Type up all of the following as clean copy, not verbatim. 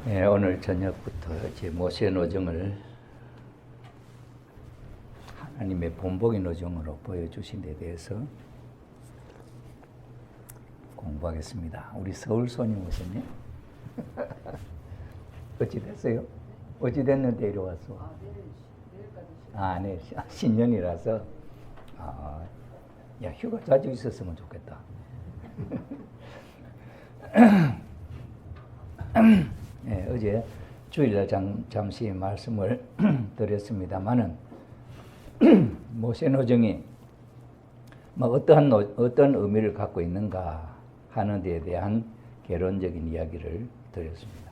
네, 오늘 저녁부터 이제 모세 노정을 하나님의 본보기 노정으로 보여주신 데 대해서 공부하겠습니다. 우리 서울 손님 오셨네? 어찌 됐어요? 어찌 됐는데 이리 왔어? 내일까지. 네, 신년이라서. 야, 휴가 자주 있었으면 좋겠다. 네, 어제 주일날 잠시 말씀을 드렸습니다만은 모세 노정이 어떤 의미를 갖고 있는가 하는 데에 대한 개론적인 이야기를 드렸습니다.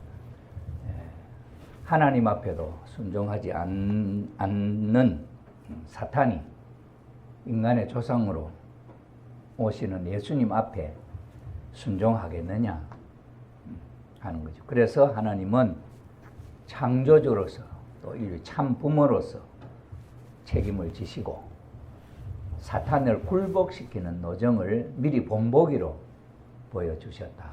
하나님 앞에도 순종하지 않는 사탄이 인간의 조상으로 오시는 예수님 앞에 순종하겠느냐 하는 거죠. 그래서 하나님은 창조주로서 또 인류 참 부모로서 책임을 지시고 사탄을 굴복시키는 노정을 미리 본보기로 보여주셨다.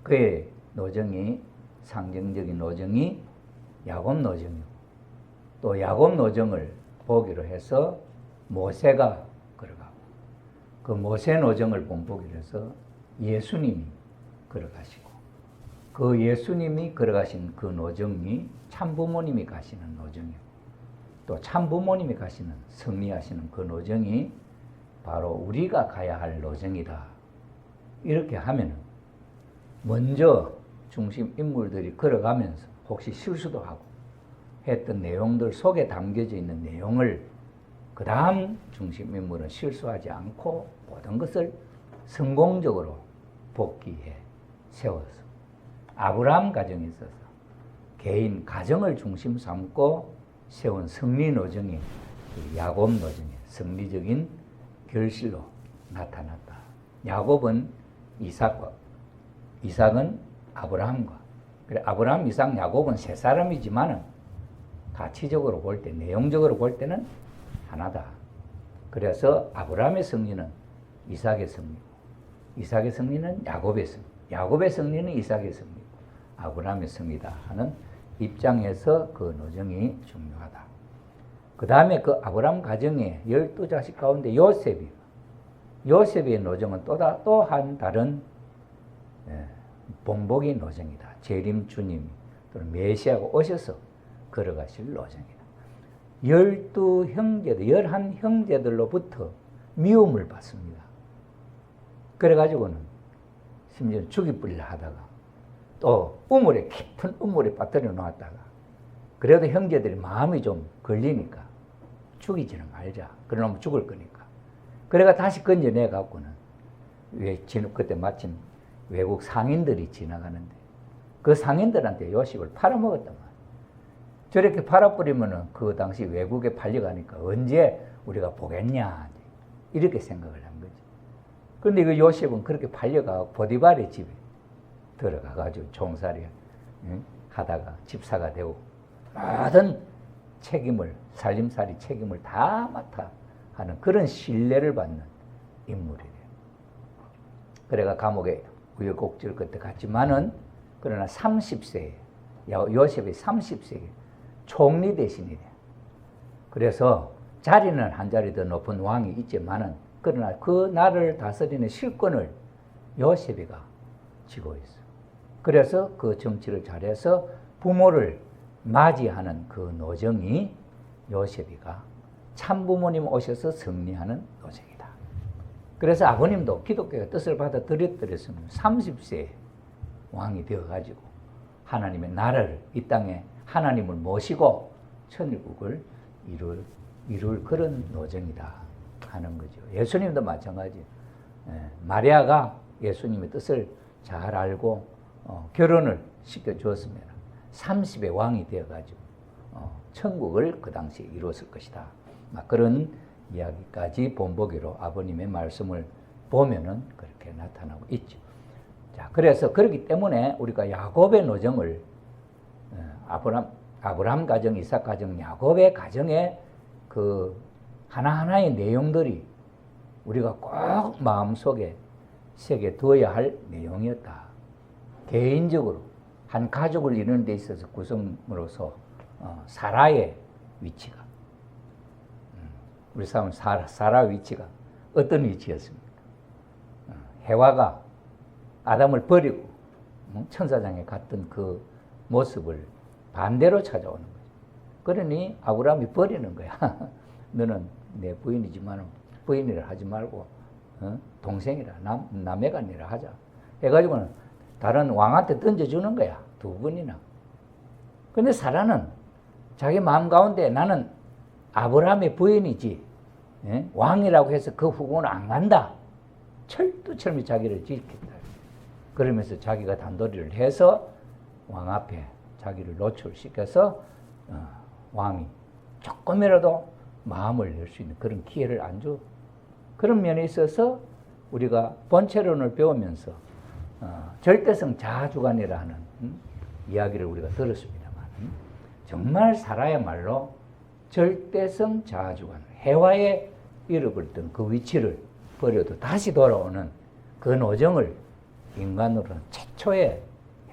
그의 노정이 상징적인 노정이 야곱 노정이고 또 야곱 노정을 보기로 해서 모세가 걸어가고 그 모세 노정을 본보기로 해서 예수님이 걸어가시고 그 예수님이 걸어가신 그 노정이 참부모님이 가시는 노정이고 또 참부모님이 가시는 승리하시는 그 노정이 바로 우리가 가야 할 노정이다. 이렇게 하면 먼저 중심 인물들이 걸어가면서 혹시 실수도 하고 했던 내용들 속에 담겨져 있는 내용을 그 다음 중심 인물은 실수하지 않고 모든 것을 성공적으로 복귀해 세워서 아브라함 가정에 있어서 개인 가정을 중심 삼고 세운 승리 노정이 야곱 노정의 승리적인 결실로 나타났다. 야곱은 이삭과 이삭은 아브라함과 그래 아브라함, 이삭, 야곱은 세 사람이지만은 가치적으로 볼 때, 내용적으로 볼 때는 하나다. 그래서 아브라함의 승리는 이삭의 승리고 이삭의 승리는 야곱의 승리, 야곱의 승리는 이삭의 승리고 아브라함의 승리다 하는 입장에서 그 노정이 중요하다. 그 다음에 그 아브라함 가정의 12자식 가운데 요셉의 노정은 또한 다른 본보기 노정이다. 재림 주님이 또는 메시아가 오셔서 걸어가실 노정이다. 11 형제들로부터 미움을 받습니다. 그래가지고는 심지어 죽이불려 하다가 또 깊은 우물에 빠뜨려 놓았다가 그래도 형제들이 마음이 좀 걸리니까 죽이지는 말자. 그러면 죽을 거니까. 그래가 다시 건져내 갖고는 그때 마침 외국 상인들이 지나가는데 그 상인들한테 요셉을 팔아먹었단 말이야. 저렇게 팔아버리면은 그 당시 외국에 팔려가니까 언제 우리가 보겠냐 이렇게 생각을 한 거지. 그런데 그 요셉은 그렇게 팔려가 보디발의 집에 들어가가지고 종살이 하다가 집사가 되고 모든 책임을 살림살이 책임을 다 맡아 하는 그런 신뢰를 받는 인물이래요. 그래가 감옥에 우여곡절 끝에 갔지만은 그러나 30세에 요셉이 30세에 총리 대신이래. 그래서 자리는 한 자리 더 높은 왕이 있지만은 그러나 그 나라를 다스리는 실권을 요셉이가 쥐고 있어. 그래서 그 정치를 잘해서 부모를 맞이하는 그 노정이 요셉이가 참부모님 오셔서 승리하는 노정이다. 그래서 아버님도 기독교의 뜻을 받아들였으면 30세에 왕이 되어가지고 하나님의 나라를 이 땅에 하나님을 모시고 천일국을 이룰 그런 노정이다 하는 거죠. 예수님도 마찬가지. 마리아가 예수님의 뜻을 잘 알고 결혼을 시켜주었으면 30의 왕이 되어가지고 천국을 그 당시에 이루었을 것이다. 그런 이야기까지 본보기로 아버님의 말씀을 보면은 그렇게 나타나고 있죠. 자, 그래서 그렇기 때문에 우리가 야곱의 노정을 아브라함 가정, 이삭 가정, 야곱의 가정의 그 하나하나의 내용들이 우리가 꼭 마음속에 새겨 두어야 할 내용이었다. 개인적으로 한 가족을 이루는 데 있어서 구성으로서 사라의 위치가 우리 사람은 사라 위치가 어떤 위치였습니까? 해와가 아담을 버리고 천사장에 갔던 그 모습을 반대로 찾아오는 거죠. 그러니 아브라함이 버리는 거야. 너는 내 부인이지만 부인이라 하지 말고 동생이라 남매간이라 하자. 해가지고는 다른 왕한테 던져주는 거야. 두 번이나. 근데 사라는 자기 마음 가운데 나는 아브라함의 부인이지 왕이라고 해서 그 후보는 안 간다. 철두철미 자기를 지켰다. 그러면서 자기가 단도리를 해서 왕 앞에 자기를 노출시켜서 왕이 조금이라도 마음을 열 수 있는 그런 기회를 안 줘. 그런 면에 있어서 우리가 본체론을 배우면서 절대성 자아주관이라는 이야기를 우리가 들었습니다만 정말 사라야말로 절대성 자아주관, 해와에 잃어버렸던 그 위치를 버려도 다시 돌아오는 그 노정을 인간으로는 최초의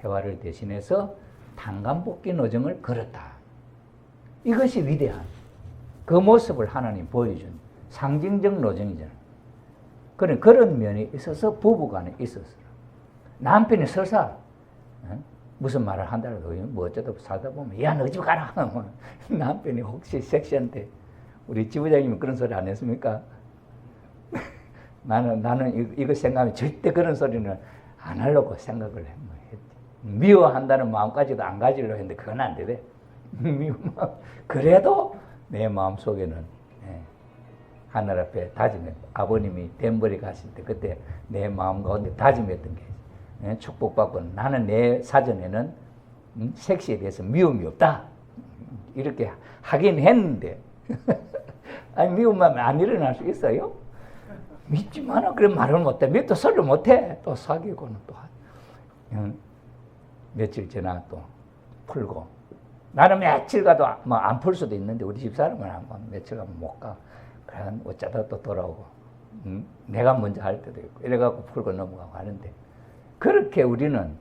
해와를 대신해서 탄감복귀 노정을 걸었다. 이것이 위대한 그 모습을 하나님 보여준 상징적 노정이잖아요. 그런 면이 있어서 부부간에 있었어요. 남편이 설사 무슨 말을 한다고 뭐 어쩌다 살다 보면 야 너 집 가라. 남편이 혹시 섹시한테 우리 지부장님은 그런 소리 안 했습니까? 나는 이거 생각하면 절대 그런 소리는 안 하려고 생각을 했지. 미워한다는 마음까지도 안 가지려고 했는데 그건 안 되대. 그래도 내 마음 속에는 하늘 앞에 다짐했. 아버님이 덴버리 가실 때 그때 내 마음 가운데 다짐했던 게 축복받고 나는 내 사전에는 섹시에 대해서 미움이 없다. 이렇게 하긴 했는데 아니 미움하면 안 일어날 수 있어요? 믿지만은 그런 말을 못해. 또 소리를 못해. 또 사귀고는 또 며칠 지나 또 풀고 나는 며칠 가도 뭐 안 풀 수도 있는데 우리 집사람은 며칠 가면 못 가. 그래 어쩌다 또 돌아오고 내가 먼저 할 때도 있고 이래갖고 풀고 넘어가고 하는데 그렇게 우리는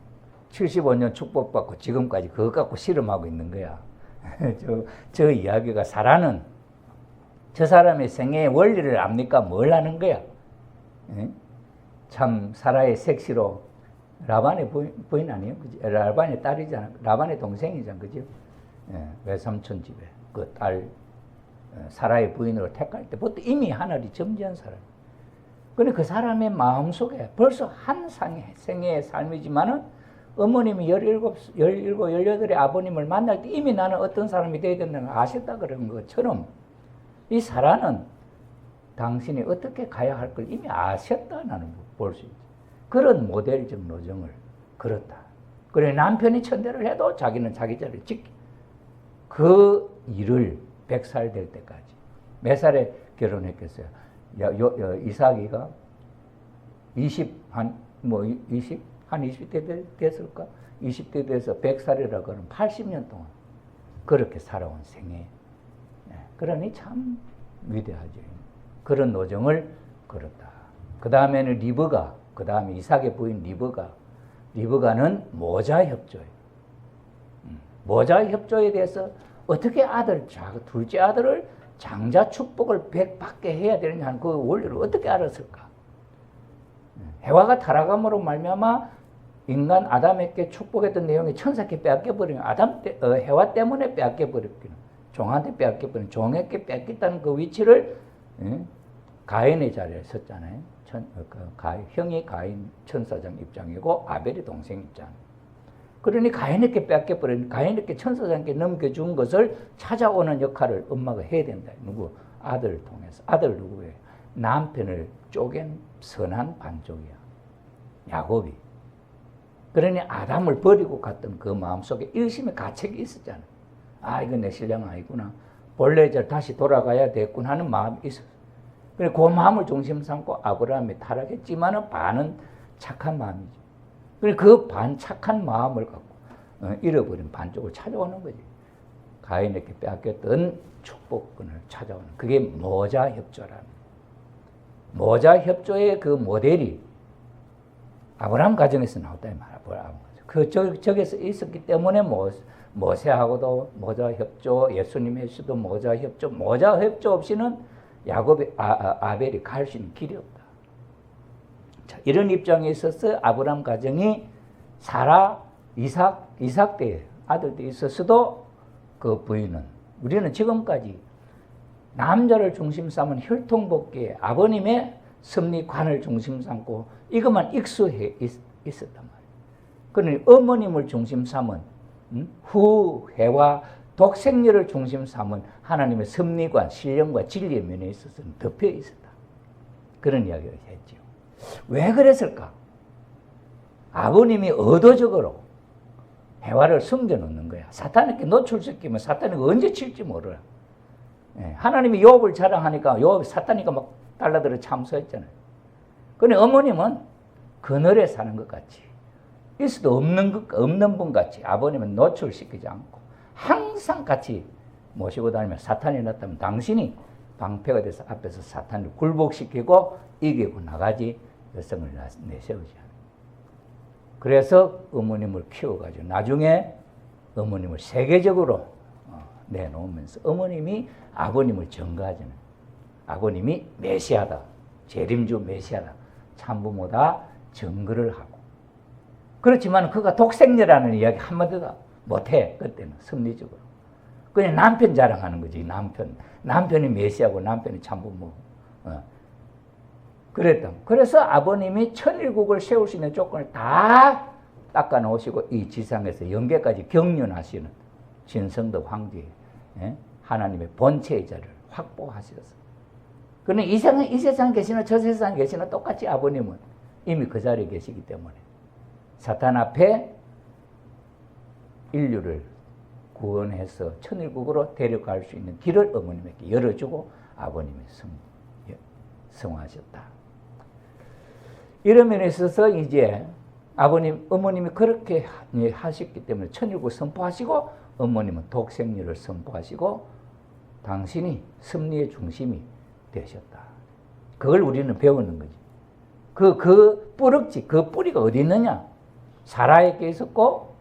75년 축복받고 지금까지 그것 갖고 실험하고 있는 거야. 저 이야기가 사라는 저 사람의 생애의 원리를 압니까? 뭘 하는 거야? 참 사라의 섹시로 라반의 부인 아니에요? 그치? 라반의 딸이잖아. 라반의 동생이잖아. 그죠? 외삼촌 집에 그 딸 사라의 부인으로 택할 때부터 이미 하늘이 점지한 사람. 근데 그 사람의 마음속에 벌써 한 생애의 삶이지만은 어머님이 17, 18의 아버님을 만날 때 이미 나는 어떤 사람이 되어야 된다는 걸 아셨다 그런 것처럼 이 사라는 당신이 어떻게 가야 할 걸 이미 아셨다 나는 볼 수 있지. 그런 모델적 노정을 걸었다. 그래 남편이 천대를 해도 자기는 자기 자리를 지키. 그 일을 100살 될 때까지. 몇 살에 결혼했겠어요? 이삭이가 20대 됐을까? 20대 돼서 100살이라고 하면 80년 동안 그렇게 살아온 생애. 그러니 참 위대하죠. 그런 노정을 걸었다. 그 다음에는 리브가, 그 다음에 이삭의 부인 리브가는 모자협조예요. 모자협조에 대해서 어떻게 둘째 아들을 장자 축복을 받게 해야 되느냐 하는 그 원리를 어떻게 알았을까? 해와가 타락함으로 말미암아 인간 아담에게 축복했던 내용이 천사께 빼앗겨버리면 해와 때문에 빼앗겨버렸기는 종한테 빼앗겨버린 종에게 뺏겼다는 그 위치를 가인의 자리에 섰잖아요. 형이 가인 천사장 입장이고 아벨이 동생 입장. 그러니 가인에게 뺏겨버린 가인에게 천사장께 넘겨준 것을 찾아오는 역할을 엄마가 해야 된다. 누구? 아들을 통해서. 아들 누구예요? 남편을 쪼갠 선한 반쪽이야. 야곱이. 그러니 아담을 버리고 갔던 그 마음속에 일심의 가책이 있었잖아. 아 이거 내 신랑 아니구나. 본래 다시 돌아가야 되겠구나 하는 마음이 있었어. 그래 그 마음을 중심 삼고 아브라함이 타락했지만은 반은 착한 마음이죠. 그래 그 반착한 마음을 갖고 잃어버린 반쪽을 찾아오는 거지. 가인에게 빼앗겼던 축복권을 찾아오는 그게 모자협조라는. 모자협조의 그 모델이 아브라함 가정에서 나왔다 이 말이야. 적에서 있었기 때문에 모세하고도 모자 협조, 예수님에서도 모자 협조 없이는 아벨이 갈 수 있는 길이 없다. 자, 이런 입장에 있어서 아브라함 가정이 사라, 이삭 때 아들들이 있었어도 그 부인은 우리는 지금까지 남자를 중심 삼은 혈통복귀에 아버님의 섭리관을 중심 삼고 이것만 익숙해 있었단 말이에요. 그러니 어머님을 중심 삼은 후회와 독생녀를 중심 삼은 하나님의 섭리관, 신령과 진리의 면에 있어서는 덮여 있었다. 그런 이야기를 했죠. 왜 그랬을까? 아버님이 의도적으로 해와를 숨겨놓는 거야. 사탄에게 노출시키면 사탄이 언제 칠지 몰라. 하나님이 요업을 자랑하니까 요업이 사탄이가 막 달라들어 참소했잖아요. 그런데 어머님은 그늘에 사는 것 같이 있어도 없는 분 같이 아버님은 노출시키지 않고 항상 같이 모시고 다니면 사탄이 나타나면 당신이 방패가 돼서 앞에서 사탄을 굴복시키고 이기고 나가지 여성을 내세우지 않아요. 그래서 어머님을 키워가지고 나중에 어머님을 세계적으로 내놓으면서 어머님이 아버님을 전가하잖아요. 아버님이 메시아다, 재림주 메시아다, 참부모다 증거를 하고. 그렇지만 그가 독생녀라는 이야기 한마디도 못해. 그때는 섭리적으로. 그냥 남편 자랑하는 거지. 남편이 메시아고 남편이 참부모. 그랬다. 그래서 아버님이 천일국을 세울 수 있는 조건을 다 닦아 놓으시고 이 지상에서 영계까지 경륜하시는 진성도 황제, 하나님의 본체의 자를 확보하셨어. 그런데 이 세상에 계시나 저 세상에 계시나 똑같이 아버님은 이미 그 자리에 계시기 때문에 사탄 앞에 인류를 구원해서 천일국으로 데려갈 수 있는 길을 어머님에게 열어주고 아버님이 성화하셨다. 이런 면에 있어서 이제 어머님이 그렇게 하셨기 때문에 천일국 선포하시고 어머님은 독생녀를 선포하시고 당신이 섭리의 중심이 되셨다. 그걸 우리는 배우는 거지. 그 뿌럭지, 그 뿌리가 어디 있느냐? 사라에게 있었고,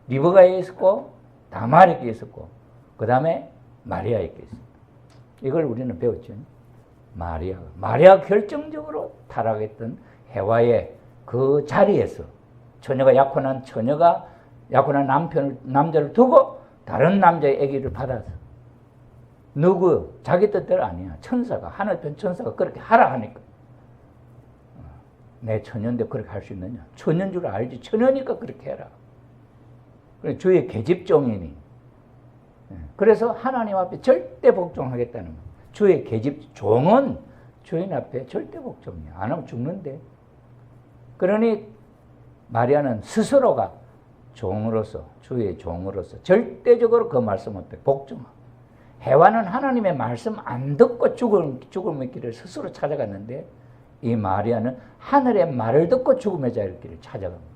리브가에 있었고, 다말에게 있었고, 그 다음에 마리아에게 있었다. 이걸 우리는 배웠죠. 마리아가 결정적으로 타락했던 해와의 그 자리에서 약혼한 남자를 두고 다른 남자의 아기를 받아서 자기 뜻대로 아니야. 하늘편 천사가 그렇게 하라 하니까. 내 처녀인데 그렇게 할 수 있느냐? 처녀인 줄 알지. 처녀니까 그렇게 해라. 주의 계집종이니. 그래서 하나님 앞에 절대 복종하겠다는 거야. 주의 계집종은 주인 앞에 절대 복종이야. 안 하면 죽는데. 그러니 마리아는 스스로가 주의 종으로서 절대적으로 그 말씀 앞에 복종하고 해와는 하나님의 말씀 안 듣고 죽음의 길을 스스로 찾아갔는데 이 마리아는 하늘의 말을 듣고 죽음의 길을 찾아갑니다.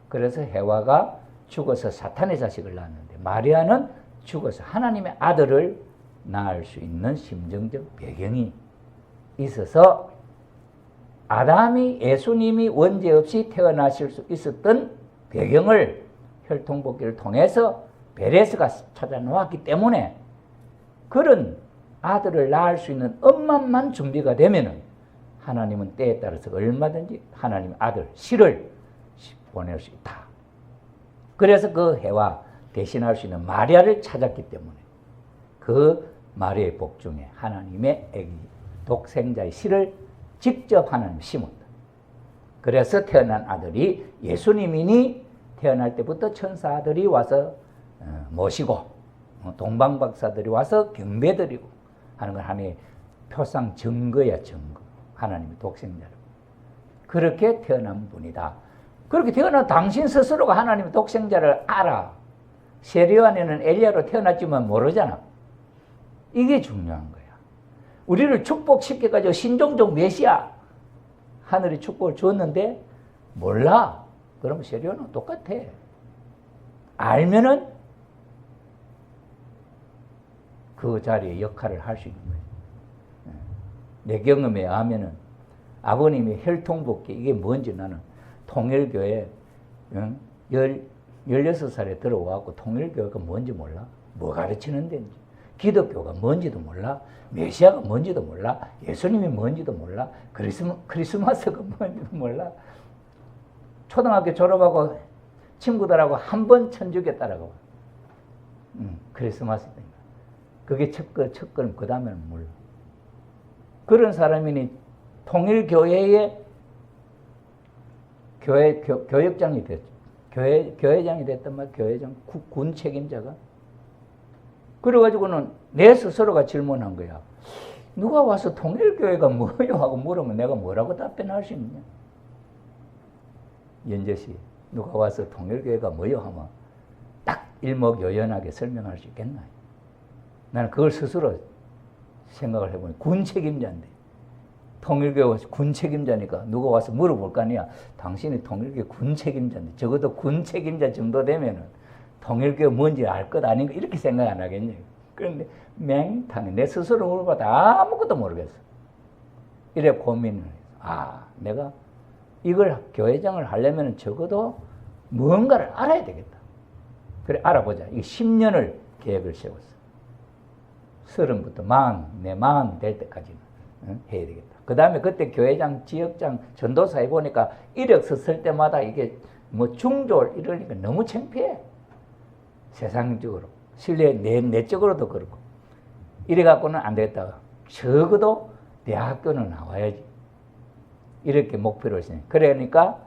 그래서 해와가 죽어서 사탄의 자식을 낳았는데 마리아는 죽어서 하나님의 아들을 낳을 수 있는 심정적 배경이 있어서 예수님이 원죄 없이 태어나실 수 있었던 배경을 혈통복귀를 통해서 베레스가 찾아놓았기 때문에 그런 아들을 낳을 수 있는 엄마만 준비가 되면은 하나님은 때에 따라서 얼마든지 하나님의 아들, 실을 보낼 수 있다. 그래서 그 해와 대신할 수 있는 마리아를 찾았기 때문에 그 마리아의 복중에 하나님의 아기, 독생자의 실을 직접 하나님 심었다. 그래서 태어난 아들이 예수님이니 태어날 때부터 천사들이 와서 모시고 동방박사들이 와서 경배드리고 하는 건 하나님의 표상 증거야, 증거. 하나님의 독생자로. 그렇게 태어난 분이다. 그렇게 태어난 당신 스스로가 하나님의 독생자를 알아. 세리안에는 엘리야로 태어났지만 모르잖아. 이게 중요한 거야. 우리를 축복시켜가지고 신종적 메시아 하늘이 축복을 줬는데 몰라. 그러면 세리안은 똑같아. 알면은 그 자리에 역할을 할 수 있는 거예요. 내 경험에 의하면은 아버님의 혈통복귀 이게 뭔지 나는 통일교회 16살에 들어와갖고 통일교회가 뭔지 몰라. 뭐 가르치는 데인지. 기독교가 뭔지도 몰라. 메시아가 뭔지도 몰라. 예수님이 뭔지도 몰라. 크리스마스가 뭔지도 몰라. 초등학교 졸업하고 친구들하고 한 번 천주교 따라가고. 크리스마스 때인가. 그게 첫걸음. 그 다음에는 몰라. 그런 사람이니 통일교회의 교역장이 됐죠. 교회장이 됐단 말이야. 교회장, 군 책임자가. 그래가지고는 내 스스로가 질문한 거야. 누가 와서 통일교회가 뭐요? 하고 물으면 내가 뭐라고 답변할 수 있냐? 연재씨, 누가 와서 통일교회가 뭐요? 하면 딱 일목요연하게 설명할 수 있겠나? 나는 그걸 스스로 생각을 해보니 군 책임자인데. 통일교회 군 책임자니까 누가 와서 물어볼 거 아니야. 당신이 통일교회 군 책임자인데 적어도 군 책임자 정도 되면은 통일교회 뭔지 알 것 아닌가 이렇게 생각 안 하겠냐. 그런데 맹탕해. 내 스스로 물어봐도 아무것도 모르겠어. 이래 고민을 해서 내가 이걸 교회장을 하려면 적어도 뭔가를 알아야 되겠다. 그래 알아보자. 이게 10년을 계획을 세웠어. 30부터 40 될 때까지는 해야 되겠다. 그 다음에 그때 교회장, 지역장, 전도사 해보니까 이력서 쓸 때마다 이게 뭐 중졸 이러니까 너무 창피해. 세상적으로. 실내 내적으로도 그렇고. 이래갖고는 안 되겠다. 적어도 대학교는 나와야지. 이렇게 목표를 했으니. 그러니까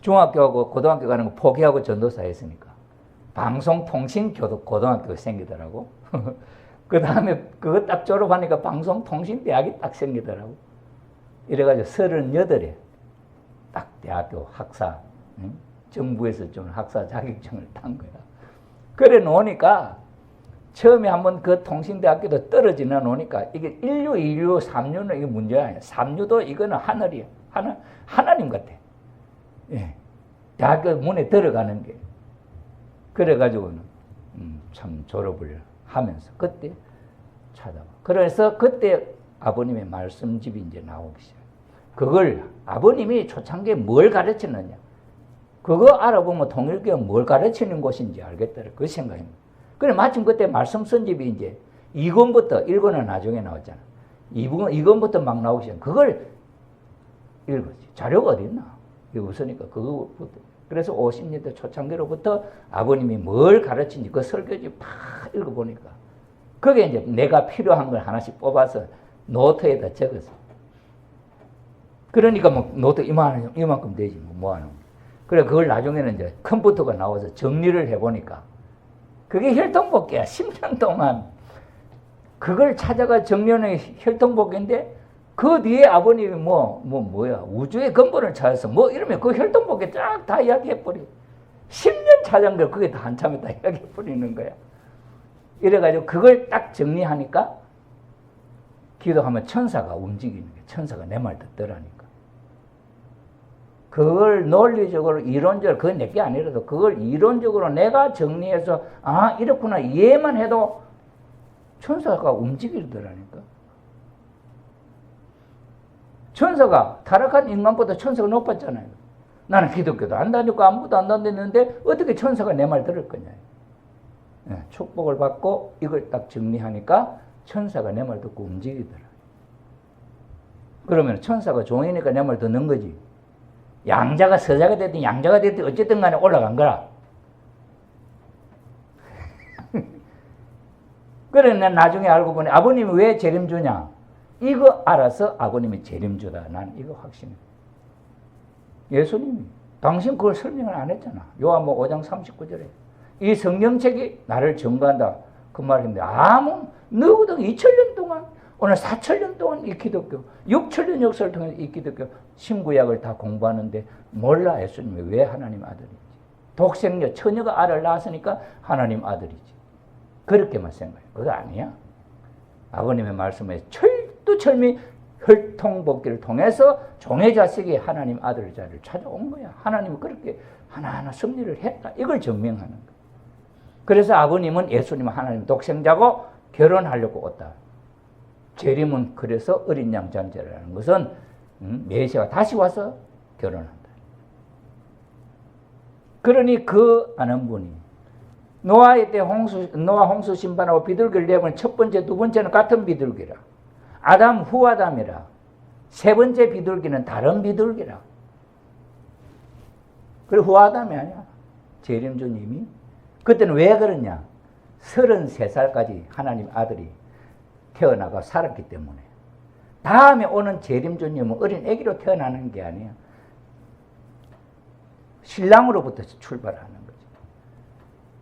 중학교하고 고등학교 가는 거 포기하고 전도사 했으니까. 방송통신교도 고등학교가 생기더라고. 그 다음에 그거 딱 졸업하니까 방송통신대학이 딱 생기더라고. 이래가지고 38에 딱 대학교 학사, 정부에서 좀 학사 자격증을 탄 거야. 그래 놓으니까 처음에 한번 그 통신대학교도 떨어지나 놓으니까 이게 1류, 2류, 3류는 이게 문제가 아니야. 3류도 이거는 하늘이야. 하나님 같아. 예. 대학교 문에 들어가는 게. 그래가지고는 참 졸업을 하면서 그때 찾아봐. 그래서 그때 아버님의 말씀집이 이제 나오기 시작해. 그걸 아버님이 초창기에 뭘 가르치느냐. 그거 알아보면 통일교회가 뭘 가르치는 곳인지 알겠더라. 그 생각입니다. 그래 마침 그때 말씀 선집이 이제 2권부터 1권은 나중에 나왔잖아. 2권부터 막 나오기 시작해. 그걸 읽었지. 자료가 어디 있나? 이거 없으니까 그거부터. 그래서 50년대 초창기로부터 아버님이 뭘 가르친지 그 설교지 팍 읽어보니까 그게 이제 내가 필요한 걸 하나씩 뽑아서 노트에다 적었어. 그러니까 뭐 노트 이만큼 되지 뭐 하는. 그래 그걸 나중에는 이제 컴퓨터가 나와서 정리를 해보니까 그게 혈통복귀야. 10년 동안 그걸 찾아가 정리하는 혈통복귀인데 그 뒤에 아버님이 뭐야 우주의 근본을 찾아서 뭐 이러면 그 혈통복귀 쫙 다 이야기해버려. 10년 찾은 걸 그게 다 한참에 다 이야기해버리는 거야. 이래가지고 그걸 딱 정리하니까 기도하면 천사가 움직이는 거야. 천사가 내 말 듣더라니까. 그걸 논리적으로 이론적으로 그건 내게 아니라도 그걸 이론적으로 내가 정리해서 이렇구나 이해만 해도 천사가 움직이더라니까. 천사가 타락한 인간보다 천사가 높았잖아요. 나는 기독교도 안 다니고 아무것도 안 다녔는데 어떻게 천사가 내 말 들을 거냐. 네, 축복을 받고 이걸 딱 정리하니까 천사가 내 말 듣고 움직이더라. 그러면 천사가 종이니까 내 말 듣는 거지. 양자가 서자가 됐든 양자가 됐든 어쨌든 간에 올라간 거라. 그래 난 나중에 알고 보니 아버님이 왜 재림주냐. 이거 알아서 아버님이 재림주다. 난 이거 확신해. 예수님이 당신 그걸 설명을 안 했잖아. 요한복음 5장 39절에 이 성경책이 나를 증거한다. 그 말인데 누구든 2000년 동안 오늘 4000년 동안 이 기독교 6000년 역사를 통해서 이 기독교 신구약을 다 공부하는데 몰라 예수님이 왜 하나님 아들인지. 독생녀 처녀가 알을 낳았으니까 하나님 아들이지. 그렇게만 생각해. 그거 아니야. 아버님의 말씀에 철두철미 혈통복귀를 통해서 종의 자식이 하나님 아들 자리를 찾아온 거야. 하나님은 그렇게 하나하나 섭리를 했다. 이걸 증명하는 거야. 그래서 아버님은 예수님은 하나님 독생자고 결혼하려고 왔다. 재림은 그래서 어린 양 잔치라는 것은 메시아가 다시 와서 결혼한다. 그러니 그 아는 분이 노아의 때 노아 홍수 심판하고 비둘기를 내보낸 첫 번째, 두 번째는 같은 비둘기라. 아담 후 아담이라. 세 번째 비둘기는 다른 비둘기라. 그리고 후 아담이 아니야. 재림주님이. 그때는 왜 그러냐? 33살까지 하나님 아들이 태어나가 살았기 때문에. 다음에 오는 재림주님은 어린 아기로 태어나는 게 아니야. 신랑으로부터 출발하는 거지.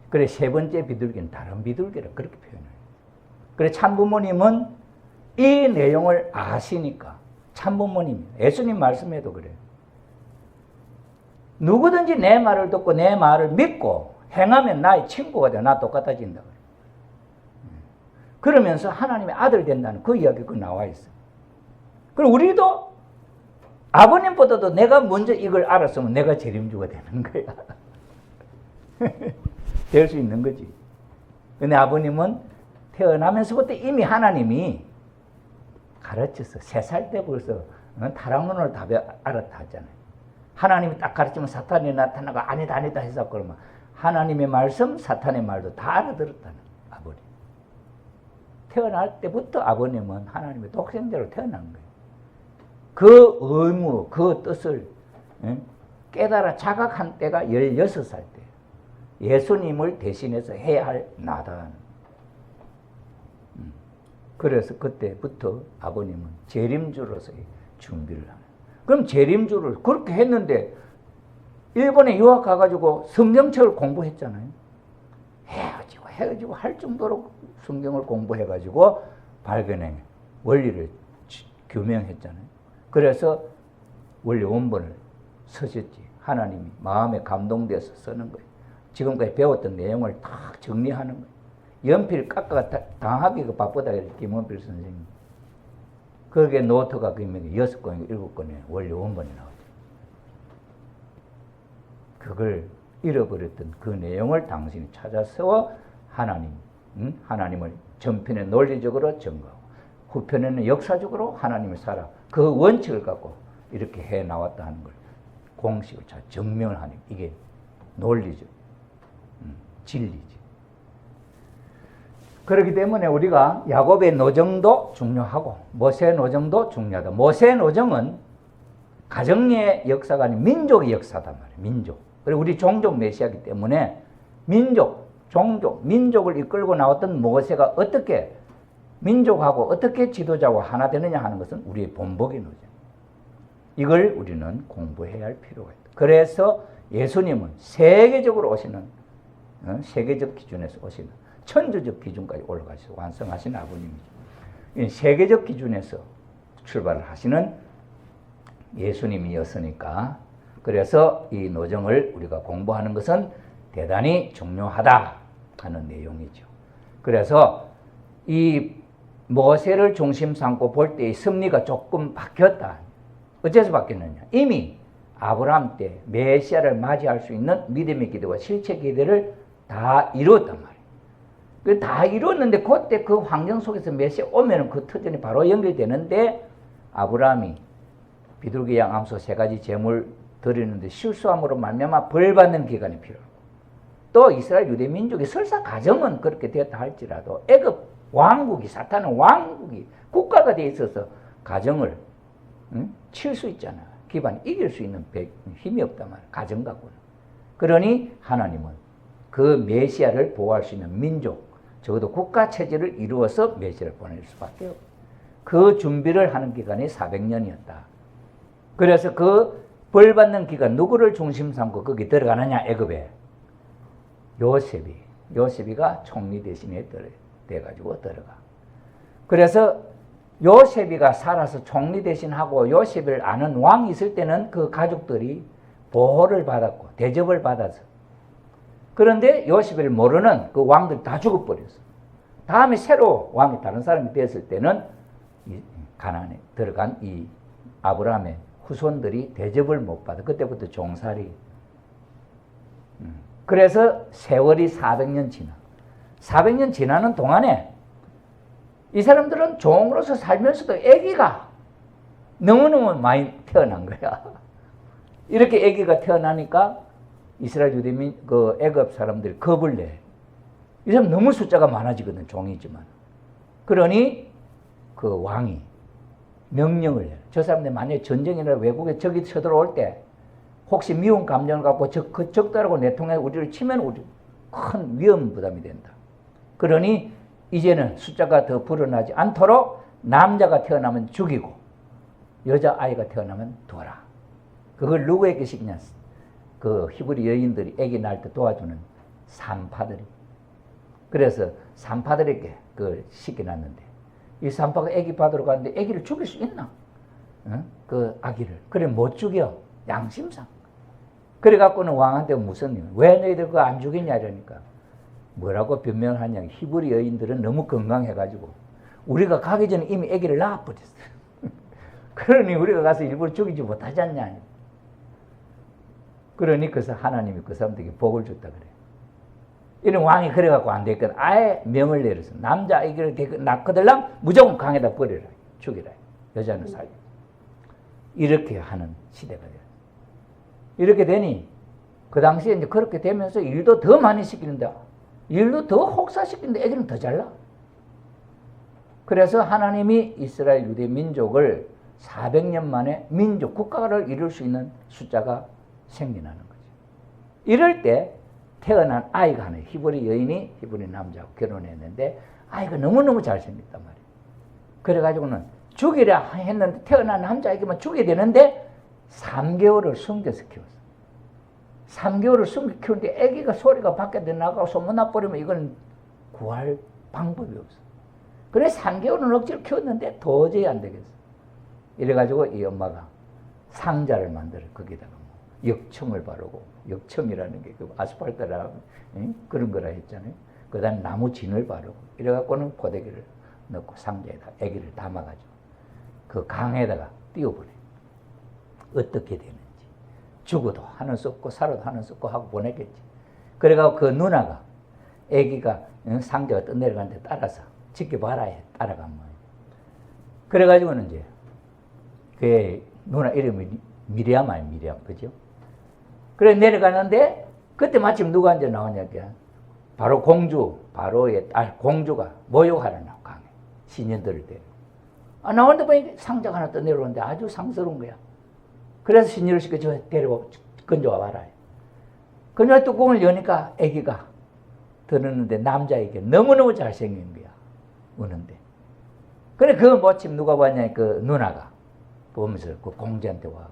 그래 세 번째 비둘기는 다른 비둘기라 그렇게 표현해요. 그래 참부모님은 이 내용을 아시니까 참부모님, 예수님 말씀에도 그래요. 누구든지 내 말을 듣고 내 말을 믿고 행하면 나의 친구가 돼. 나 똑같아진다. 그러면서 하나님의 아들 된다는 그 이야기가 나와 있어요. 그리고 우리도 아버님보다도 내가 먼저 이걸 알았으면 내가 재림주가 되는 거야. 될 수 있는 거지. 근데 아버님은 태어나면서부터 이미 하나님이 가르쳤어. 3살 때 벌써 타락론을 답이 알았다 하잖아요. 하나님이 딱 가르치면 사탄이 나타나고 아니다 아니다 해서 그러면 하나님의 말씀, 사탄의 말도 다 알아들었다는 아버님. 태어날 때부터 아버님은 하나님의 독생자로 태어난 거예요. 그 의무, 그 뜻을 깨달아 자각한 때가 16살 때예요. 예수님을 대신해서 해야 할 나다. 그래서 그때부터 아버님은 재림주로서의 준비를 하는. 그럼 재림주를 그렇게 했는데 일본에 유학 가가지고 성경책을 공부했잖아요. 헤어지고 할 정도로 성경을 공부해가지고 발견해 원리를 규명했잖아요. 그래서 원리 원본을 쓰셨지. 하나님이 마음에 감동돼서 쓰는 거예요. 지금까지 배웠던 내용을 딱 정리하는 거예요. 연필 깎아 당하기가 바쁘다 그랬지, 김원필 선생님. 거기에 노트가 그러면 6권인가 7권의 원리 원본이 나오죠. 그걸 잃어버렸던 그 내용을 당신이 찾아서 하나님을 전편에 논리적으로 증거하고 후편에는 역사적으로 하나님을 살아 그 원칙을 갖고 이렇게 해 나왔다 하는 걸 공식을 잘 증명을 하는 이게 논리죠. 진리지. 그렇기 때문에 우리가 야곱의 노정도 중요하고 모세의 노정도 중요하다. 모세의 노정은 가정의 역사가 아닌 민족의 역사단 말이에요. 민족. 그리고 우리 종족 메시아이기 때문에 민족, 종족, 민족을 이끌고 나왔던 모세가 어떻게 민족하고 어떻게 지도자와 하나 되느냐 하는 것은 우리의 본보기 노정. 이걸 우리는 공부해야 할 필요가 있다. 그래서 예수님은 세계적으로 오시는 세계적 기준에서 오시는 천주적 기준까지 올라가셔서 완성하신 아버님이죠. 세계적 기준에서 출발을 하시는 예수님이었으니까 그래서 이 노정을 우리가 공부하는 것은 대단히 중요하다 하는 내용이죠. 그래서 이 모세를 중심 삼고 볼 때의 섭리가 조금 바뀌었다. 어째서 바뀌었느냐? 이미 아브라함 때 메시아를 맞이할 수 있는 믿음의 기대와 실체 기대를 다 이루었단 말이에요. 다 이루었는데 그때 그 환경 속에서 메시아 오면 그 터전이 바로 연결되는데 아브라함이 비둘기 양 암소 3가지 제물 드리는데 실수함으로 말미암아 벌받는 기간이 필요하고 또 이스라엘 유대 민족의 설사 가정은 그렇게 되었다 할지라도 애굽 왕국이 사탄은 왕국이 국가가 되어 있어서 가정을 칠 수 있잖아요. 기반 이길 수 있는 힘이 없단 말이에요. 가정 갖고는. 그러니 하나님은 그 메시아를 보호할 수 있는 민족, 적어도 국가 체제를 이루어서 메시아를 보낼 수밖에 없어요. 그 준비를 하는 기간이 400년이었다. 그래서 그 벌받는 기간 누구를 중심 삼고 거기 들어가느냐? 애굽에 요셉이가 총리 대신에 돼가지고 들어가. 그래서 요셉이가 살아서 총리 대신하고 요셉을 아는 왕이 있을 때는 그 가족들이 보호를 받았고 대접을 받아서 그런데 요셉을 모르는 그 왕들 다 죽어버렸어. 다음에 새로 왕이 다른 사람이 되었을 때는 가나안에 들어간 이 아브라함의 후손들이 대접을 못 받아. 그때부터 종살이. 그래서 세월이 400년 지나. 400년 지나는 동안에 이 사람들은 종으로서 살면서도 아기가 너무너무 많이 태어난 거야. 이렇게 아기가 태어나니까 이스라엘 유대민 그 애굽 사람들이 겁을 내. 이 사람 너무 숫자가 많아지거든, 종이지만. 그러니 그 왕이 명령을 해요. 저 사람들 만약에 전쟁이나 외국에 적이 쳐들어올 때 혹시 미운 감정을 갖고 그 적들하고 내통해 우리를 치면 우리 큰 위험 부담이 된다. 그러니 이제는 숫자가 더 불어나지 않도록 남자가 태어나면 죽이고 여자아이가 태어나면 둬라. 그걸 누구에게 시키냐? 그 히브리 여인들이 아기 낳을 때 도와주는 산파들이. 그래서 산파들에게 그걸 시켜놨는데 이 산파가 아기 받으러 가는데 아기를 죽일 수 있나? 그 아기를. 그래 못 죽여. 양심상. 그래갖고는 왕한테 무슨 일, 왜 너희들 그거 안 죽이냐 이러니까 뭐라고 변명하냐. 히브리 여인들은 너무 건강해가지고 우리가 가기 전에 이미 아기를 낳아버렸어요. 그러니 우리가 가서 일부러 죽이지 못하지 않냐. 그러니 그래서 하나님이 그 사람들에게 복을 줬다 그래. 이런 왕이 그래갖고 안 되니까 아예 명을 내려서 남자 아기를 낳거들랑 무조건 강에다 버려라. 죽이라. 여자는 살려. 이렇게 하는 시대가 돼요. 이렇게 되니 그 당시에 이제 그렇게 되면서 일도 더 많이 시키는데 일도 더 혹사시키는데 애들은 더 잘나. 그래서 하나님이 이스라엘 유대 민족을 400년 만에 민족 국가를 이룰 수 있는 숫자가 생겨나는 거죠. 이럴 때 태어난 아이가 하나, 히브리 여인이 히브리 남자하고 결혼했는데 아이가 너무너무 잘생겼단 말이에요. 그래가지고는 죽이려 했는데 태어난 남자에게만 죽여야 되는데 3개월을 숨겨서 키웠어. 3개월을 숨겨 키우는데 아기가 소리가 밖에 나가고 소문나 버리면 이건 구할 방법이 없어. 그래 3개월은 억지로 키웠는데 도저히 안 되겠어. 이래가지고 이 엄마가 상자를 만들어 거기다가 뭐 역청을 바르고, 역청이라는 게 그 아스팔트라 그런 거라 했잖아요. 그 다음에 나무 진을 바르고 이래갖고는 포대기를 넣고 상자에다 아기를 담아가지고 그 강에다가 띄워버려. 어떻게 되는지. 죽어도 하는 수 없고 살아도 하는 수 없고 하고 보냈겠지. 그래가지고 그 누나가 아기가 상자가 떠내려가는데 따라서 지켜봐라 해. 따라가면. 그래가지고는 이제 그 누나 이름이 미리암 아니 미리암 그죠? 그래 내려가는데 그때 마침 누가 이제 나오냐 바로 공주 바로의 딸 공주가 모욕하러 나와 강에 신녀들을 데리고. 나오는데 보니까 상자가 하나 떠내려오는데 아주 상스러운 거야. 그래서 신녀를 시켜 저 데리고 건져와 봐라. 건져와 뚜껑을 여니까 아기가 들었는데 남자에게 너무너무 잘생긴 거야. 우는데. 그래 그 모침 누가 봤냐 그 누나가 보면서 그 공주한테 와.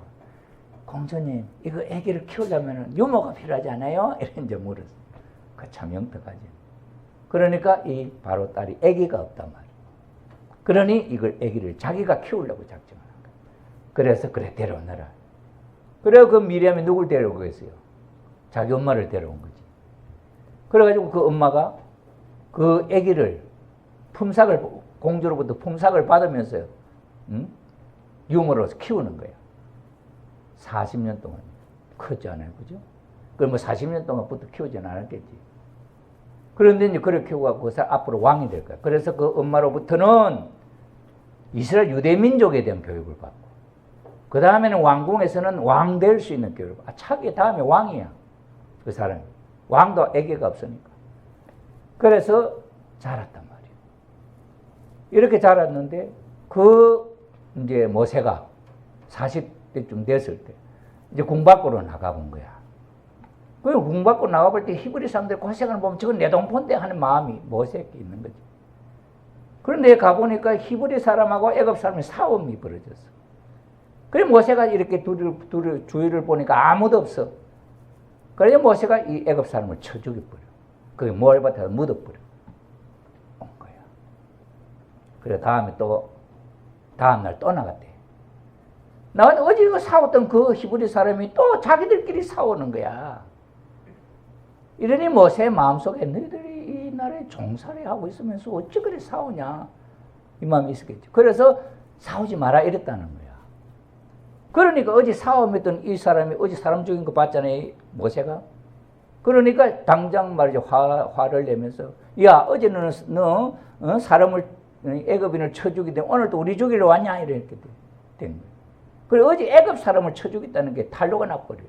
공주님 이거 아기를 키우려면 유모가 필요하지 않아요? 이런 이제 물었어. 그 참 영특하지. 그러니까 이 바로 딸이 아기가 없단 말이야. 그러니 이걸 아기를 자기가 키우려고 작정하는 거야. 그래서 그래 데려오너라. 그래 그 미리암이 누굴 데려오고 있어요? 자기 엄마를 데려온 거지. 그래가지고 그 엄마가 그 아기를 품삯을 공주로부터 품삯을 받으면서 유모로 키우는 거야. 40년 동안 크지 않아요, 그죠? 그럼 뭐 40년 동안부터 키우지는 않았겠지. 그런데 이제 그렇게 키우고 그 사람 앞으로 왕이 될 거야. 그래서 그 엄마로부터는 이스라엘 유대 민족에 대한 교육을 받고, 그 다음에는 왕궁에서는 왕 될 수 있는 교육을 받고, 차기 다음에 왕이야. 그 사람이. 왕도 아기가 없으니까. 그래서 자랐단 말이에요. 이렇게 자랐는데, 이제 모세가 40대쯤 됐을 때, 이제 궁 밖으로 나가본 거야. 그 궁 밖으로 나가볼 때 히브리 사람들 고생을 보면 저건 내 동포인데 하는 마음이 모세에게 있는 거지. 그런데 가보니까 히브리 사람하고 애굽 사람이 싸움이 벌어졌어. 그래 모세가 이렇게 둘을 주위를 보니까 아무도 없어. 그래서 모세가 이 애굽 사람을 쳐 죽여버려. 그게 모알밭에서 묻어버려. 온 거야. 그래 다음날 또 나갔대. 나는 어제 싸웠던 그 히브리 사람이 또 자기들끼리 싸우는 거야. 이러니 모세의 마음속에 너희들이 이 나라에 종살이 하고 있으면서 어찌 그리 싸우냐 이 마음이 있었겠지. 그래서 싸우지 마라 이랬다는 거야. 그러니까 어제 싸움했던 이 사람이 어제 사람 죽인 거 봤잖아요, 모세가. 그러니까 당장 말이죠 화를 내면서 야 어제는 너 사람을 애굽인을 쳐 죽이되 오늘도 우리 죽이러 왔냐 이렇게 된 거야. 그래 어제 애굽 사람을 쳐 죽였다는 게 탄로가 나버려.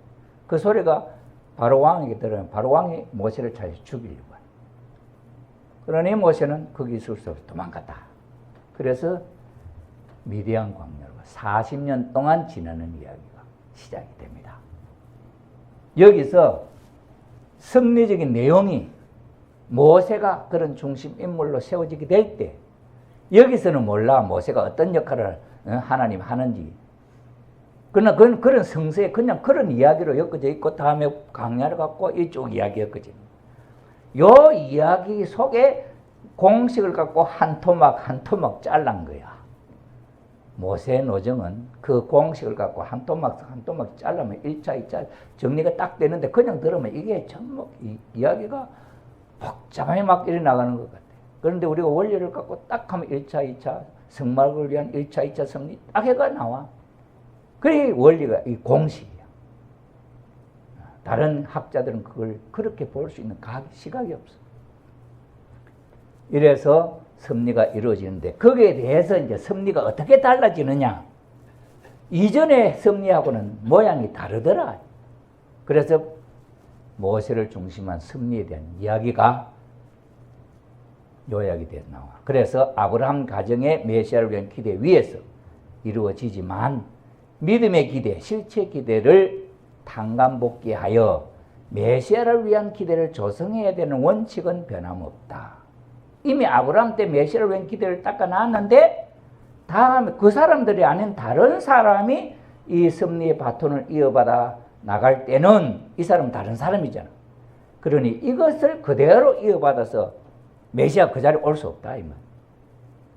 그 소리가 바로 왕에게 들어가면 바로 왕이 모세를 찾아 죽이려고 해요. 그러니 모세는 거기 있을 수 없이 도망갔다. 그래서 미디안 광야로 40년 동안 지나는 이야기가 시작이 됩니다. 여기서 성리적인 내용이 모세가 그런 중심 인물로 세워지게 될 때 여기서는 몰라 모세가 어떤 역할을 하나님 하는지. 그러나 그런 성서에 그냥 그런 이야기로 엮어져 있고 다음에 광야를 갖고 이쪽 이야기 엮어집니다. 요 이야기 속에 공식을 갖고 한 토막 한 토막 잘란 거야. 모세 노정은 그 공식을 갖고 한 토막 한 토막 잘라면 1차, 2차 정리가 딱 되는데 그냥 들으면 이게 전부 이야기가 복잡하게 막 이래 나가는 것 같아. 그런데 우리가 원리를 갖고 딱 하면 1차, 2차 성막을 위한 1차, 2차 성리 딱 해가 나와. 그게 원리가 이 공식이야. 다른 학자들은 그걸 그렇게 볼 수 있는 시각이 없어. 이래서 섭리가 이루어지는데 거기에 대해서 이제 섭리가 어떻게 달라지느냐. 이전의 섭리하고는 모양이 다르더라. 그래서 모세를 중심한 섭리에 대한 이야기가 요약이 돼서 나와. 그래서 아브라함 가정의 메시아를 위한 기대 위에서 이루어지지만 믿음의 기대, 실체 기대를 탕감복귀하여 메시아를 위한 기대를 조성해야 되는 원칙은 변함없다. 이미 아브라함 때 메시아를 위한 기대를 닦아놨는데 다음에 그 사람들이 아닌 다른 사람이 이 섭리의 바톤을 이어받아 나갈 때는 이 사람은 다른 사람이잖아. 그러니 이것을 그대로 이어받아서 메시아 그 자리에 올 수 없다 이 말.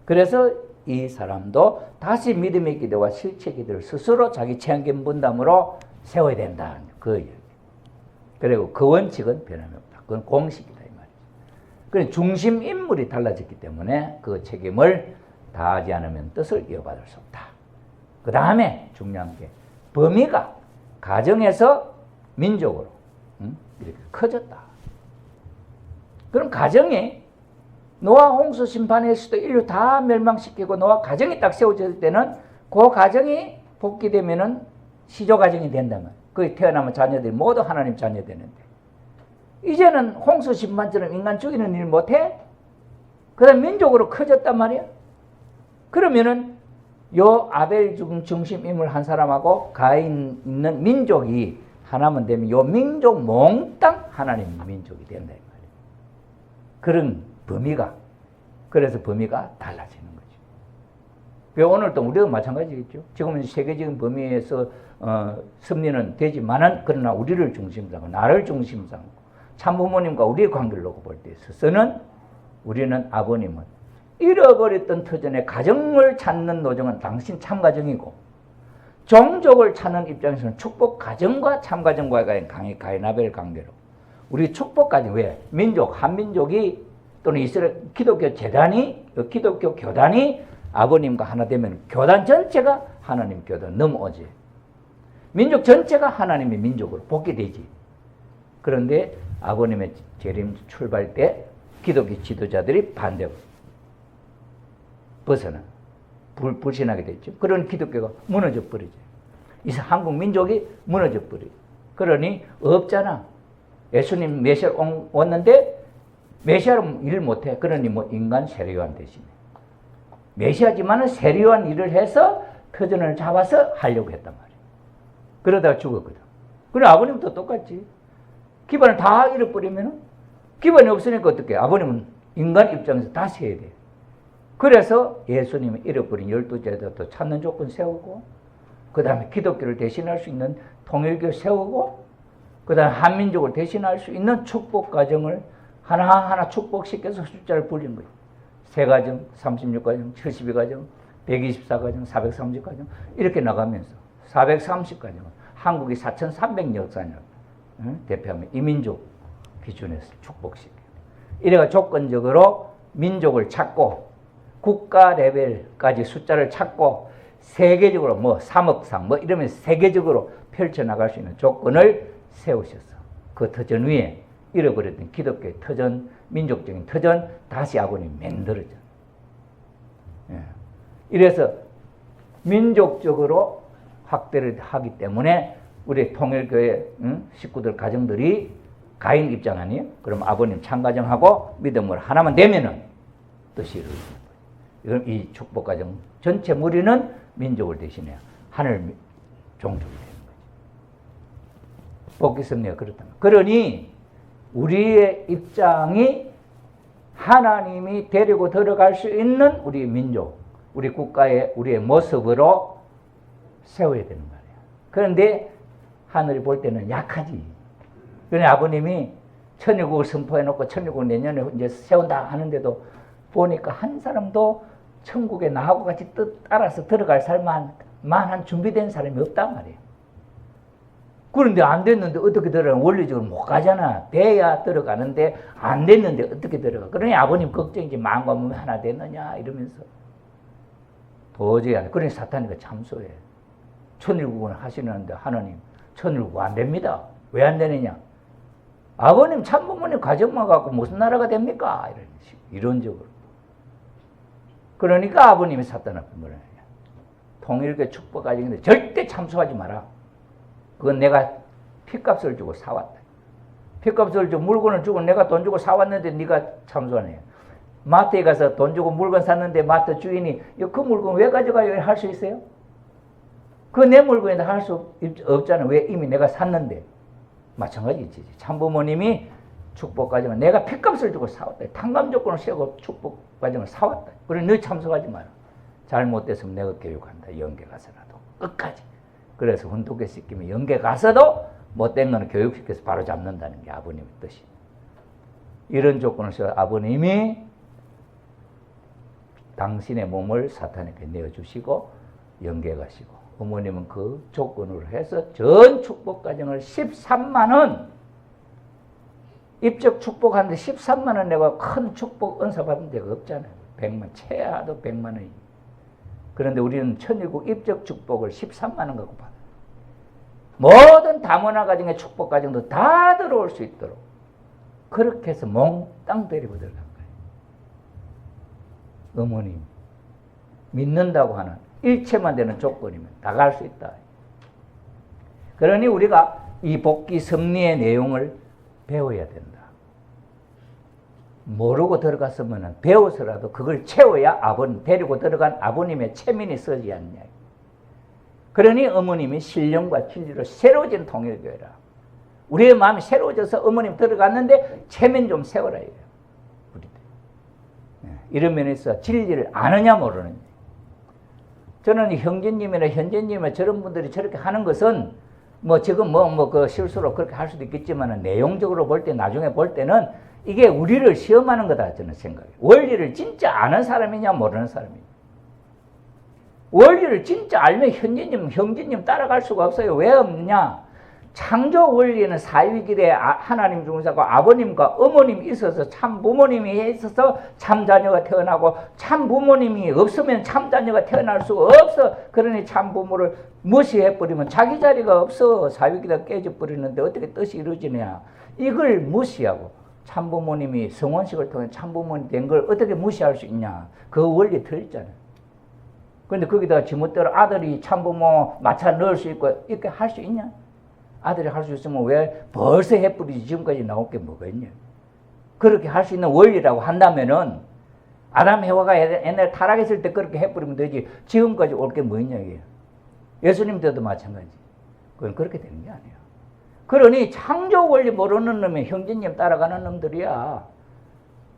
그래서 이 사람도 다시 믿음의 기대와 실체 기대를 스스로 자기 체험견 분담으로 세워야 된다. 그 얘기. 그리고 그 원칙은 변함이 없다. 그건 공식이다 이 말이죠. 그래서 중심 인물이 달라졌기 때문에 그 책임을 다하지 않으면 뜻을 이어받을 수 없다. 그 다음에 중요한 게 범위가 가정에서 민족으로 이렇게 커졌다. 그럼 가정이 노아 홍수 심판했을 때 인류 다 멸망시키고 노아 가정이 딱 세워질 때는 그 가정이 복귀되면은 시조 가정이 된다면 거기 태어나면 자녀들이 모두 하나님 자녀 되는데 이제는 홍수 심판처럼 인간 죽이는 일 못해? 그 다음 민족으로 커졌단 말이야. 그러면은 요 아벨 중심 인물 한 사람하고 가인 있는 민족이 하나만 되면 요 민족 몽땅 하나님 민족이 된다 이 말이야. 그런 범위가, 그래서 범위가 달라지는 거죠. 오늘도 우리도 마찬가지겠죠. 지금은 세계적인 범위에서 섭리는 되지만은 그러나 우리를 중심으로 하고 나를 중심으로 하고 참부모님과 우리의 관계를 놓고 볼 때 있어서는 우리는 아버님은 잃어버렸던 터전에 가정을 찾는 노정은 당신 참가정이고 종족을 찾는 입장에서는 축복 가정과 참가정과의 가인아벨 관계로 우리 축복 가정 왜? 민족, 한민족이 또는 이스라엘 기독교 재단이 기독교 교단이 아버님과 하나 되면 교단 전체가 하나님 교단 넘어오지. 민족 전체가 하나님의 민족으로 복귀되지. 그런데 아버님의 재림 출발 때 기독교 지도자들이 반대로 벗어나 불신하게 됐죠. 그런 기독교가 무너져 버리죠. 이 한국 민족이 무너져 버리죠. 그러니 없잖아. 예수님 메시아 왔는데 메시아로 일 못해. 그러니 뭐 인간 세례요한 대신에 메시아지만은 세례요한 일을 해서 터전을 잡아서 하려고 했단 말이에요. 그러다가 죽었거든. 그래 아버님도 똑같지. 기반을 다 잃어버리면 기반이 없으니까 어떻게? 아버님은 인간 입장에서 다시 해야 돼. 그래서 예수님이 잃어버린 12제자도 찾는 조건 세우고 그 다음에 기독교를 대신할 수 있는 통일교 세우고 그 다음에 한민족을 대신할 수 있는 축복 가정을 하나하나 축복시켜서 숫자를 불린 거예요. 3가정, 36가정, 72가정, 124가정, 430가정 이렇게 나가면서 430가정은 한국이 4,300 역사냐 대표하면 이민족 기준에서 축복시켜요. 이래가 조건적으로 민족을 찾고 국가 레벨까지 숫자를 찾고 세계적으로 뭐 3억상 뭐 이러면 세계적으로 펼쳐나갈 수 있는 조건을 세우셨어. 그 터전 위에 잃어버렸던 기독교의 터전, 민족적인 터전 다시 아버님이 만들어져. 예. 이래서 민족적으로 확대를 하기 때문에 우리 통일교회 식구들 가정들이 가인 입장 아니에요? 그럼 아버님 참가정하고 믿음을 하나만 되면은 뜻이 이루어지는 거예요. 이건 이 축복 가정 전체 무리는 민족을 대신해요. 하늘 종족이 되는 거죠. 복귀 섭리가 그렇다면. 그러니 우리의 입장이 하나님이 데리고 들어갈 수 있는 우리 민족, 우리 국가의 우리의 모습으로 세워야 되는 거예요. 그런데 하늘이 볼 때는 약하지. 그러니 아버님이 천일국을 선포해놓고 천일국을 내년에 이제 세운다 하는데도 보니까 한 사람도 천국에 나하고 같이 뜻 따라서 들어갈 만한 준비된 사람이 없단 말이에요. 그런데 안 됐는데 어떻게 들어가? 원리적으로 못 가잖아. 돼야 들어가는데 안 됐는데 어떻게 들어가? 그러니 아버님 걱정이지. 마음과 몸이 하나 됐느냐 이러면서 도저히 안 돼. 그러니 사탄이가 참소해. 천일국은 하시는데 하나님 천일국 안 됩니다. 왜 안 되느냐? 아버님 참부모님 가정만 갖고 무슨 나라가 됩니까? 이런적으로. 그러니까 아버님이 사탄 앞에 뭐라 해요? 통일교 축복 가정인데 절대 참소하지 마라. 그건 내가 핏값을 주고 사왔다. 핏값을 주고 물건을 주고 내가 돈 주고 사왔는데 네가 참소하네. 마트에 가서 돈 주고 물건 샀는데 마트 주인이 그 물건 왜 가져가요? 할 수 있어요? 그 내 물건인데 할 수 없잖아. 왜? 이미 내가 샀는데. 마찬가지지. 참부모님이 축복 가정을 내가 핏값을 주고 사왔다. 탕감 조건을 세우고 축복 가정을 사왔다. 그러니 너 참석하지 마라. 잘못됐으면 내가 교육한다. 연계 가서라도. 끝까지. 그래서 훈독에 시키면 연계 가서도 못된 거는 교육시켜서 바로 잡는다는 게 아버님의 뜻이. 이런 조건을 세워 아버님이 당신의 몸을 사탄에게 내어주시고 연계 가시고 어머님은 그 조건으로 해서 전 축복 가정을 13만 원 입적 축복하는데 13만 원 내가 큰 축복 은사 받은 데가 없잖아요. 100만 최하도 100만 원이. 그런데 우리는 천일국 입적 축복을 13만 원 갖고 받아요. 모든 다문화 가정의 축복 가정도 다 들어올 수 있도록 그렇게 해서 몽땅 데리고 들어간 거예요. 어머님 믿는다고 하는 일체만 되는 조건이면 다 갈 수 있다. 그러니 우리가 이 복귀 섭리의 내용을 배워야 된다. 모르고 들어갔으면 배워서라도 그걸 채워야 데리고 들어간 아버님의 체면이 서지 않냐. 그러니 어머님이 신령과 진리로 새로워진 통일교회라. 우리의 마음이 새로워져서 어머님 들어갔는데 체면 좀 세워라. 우리들. 이런 면에서 진리를 아느냐 모르느냐. 저는 형제님이나 현재님이나 저런 분들이 저렇게 하는 것은 뭐 지금 그 실수로 그렇게 할 수도 있겠지만 내용적으로 볼 때 나중에 볼 때는 이게 우리를 시험하는 거다 저는 생각해요. 원리를 진짜 아는 사람이냐 모르는 사람이냐. 원리를 진짜 알면 현재님, 형제님 따라갈 수가 없어요. 왜 없느냐? 창조 원리에는 사위기대 하나님 중사고 아버님과 어머님이 있어서 참 부모님이 있어서 참 자녀가 태어나고 참 부모님이 없으면 참 자녀가 태어날 수가 없어. 그러니 참 부모를 무시해버리면 자기 자리가 없어. 사위기대가 깨져버리는데 어떻게 뜻이 이루어지냐. 이걸 무시하고 참 부모님이 성원식을 통해 참 부모님 된 걸 어떻게 무시할 수 있냐. 그 원리 틀렸잖아요. 그런데 거기다가 지멋대로 아들이 참 부모 마차 넣을 수 있고 이렇게 할 수 있냐. 아들이 할 수 있으면 왜 벌써 해뿌리지 지금까지 나올 게 뭐가 있냐. 그렇게 할 수 있는 원리라고 한다면은 아담 해와가 옛날에 타락했을 때 그렇게 해뿌리면 되지 지금까지 올 게 뭐 있냐 이게. 예수님 때도 마찬가지. 그건 그렇게 되는 게 아니에요. 그러니 창조 원리 모르는 놈이 형제님 따라가는 놈들이야.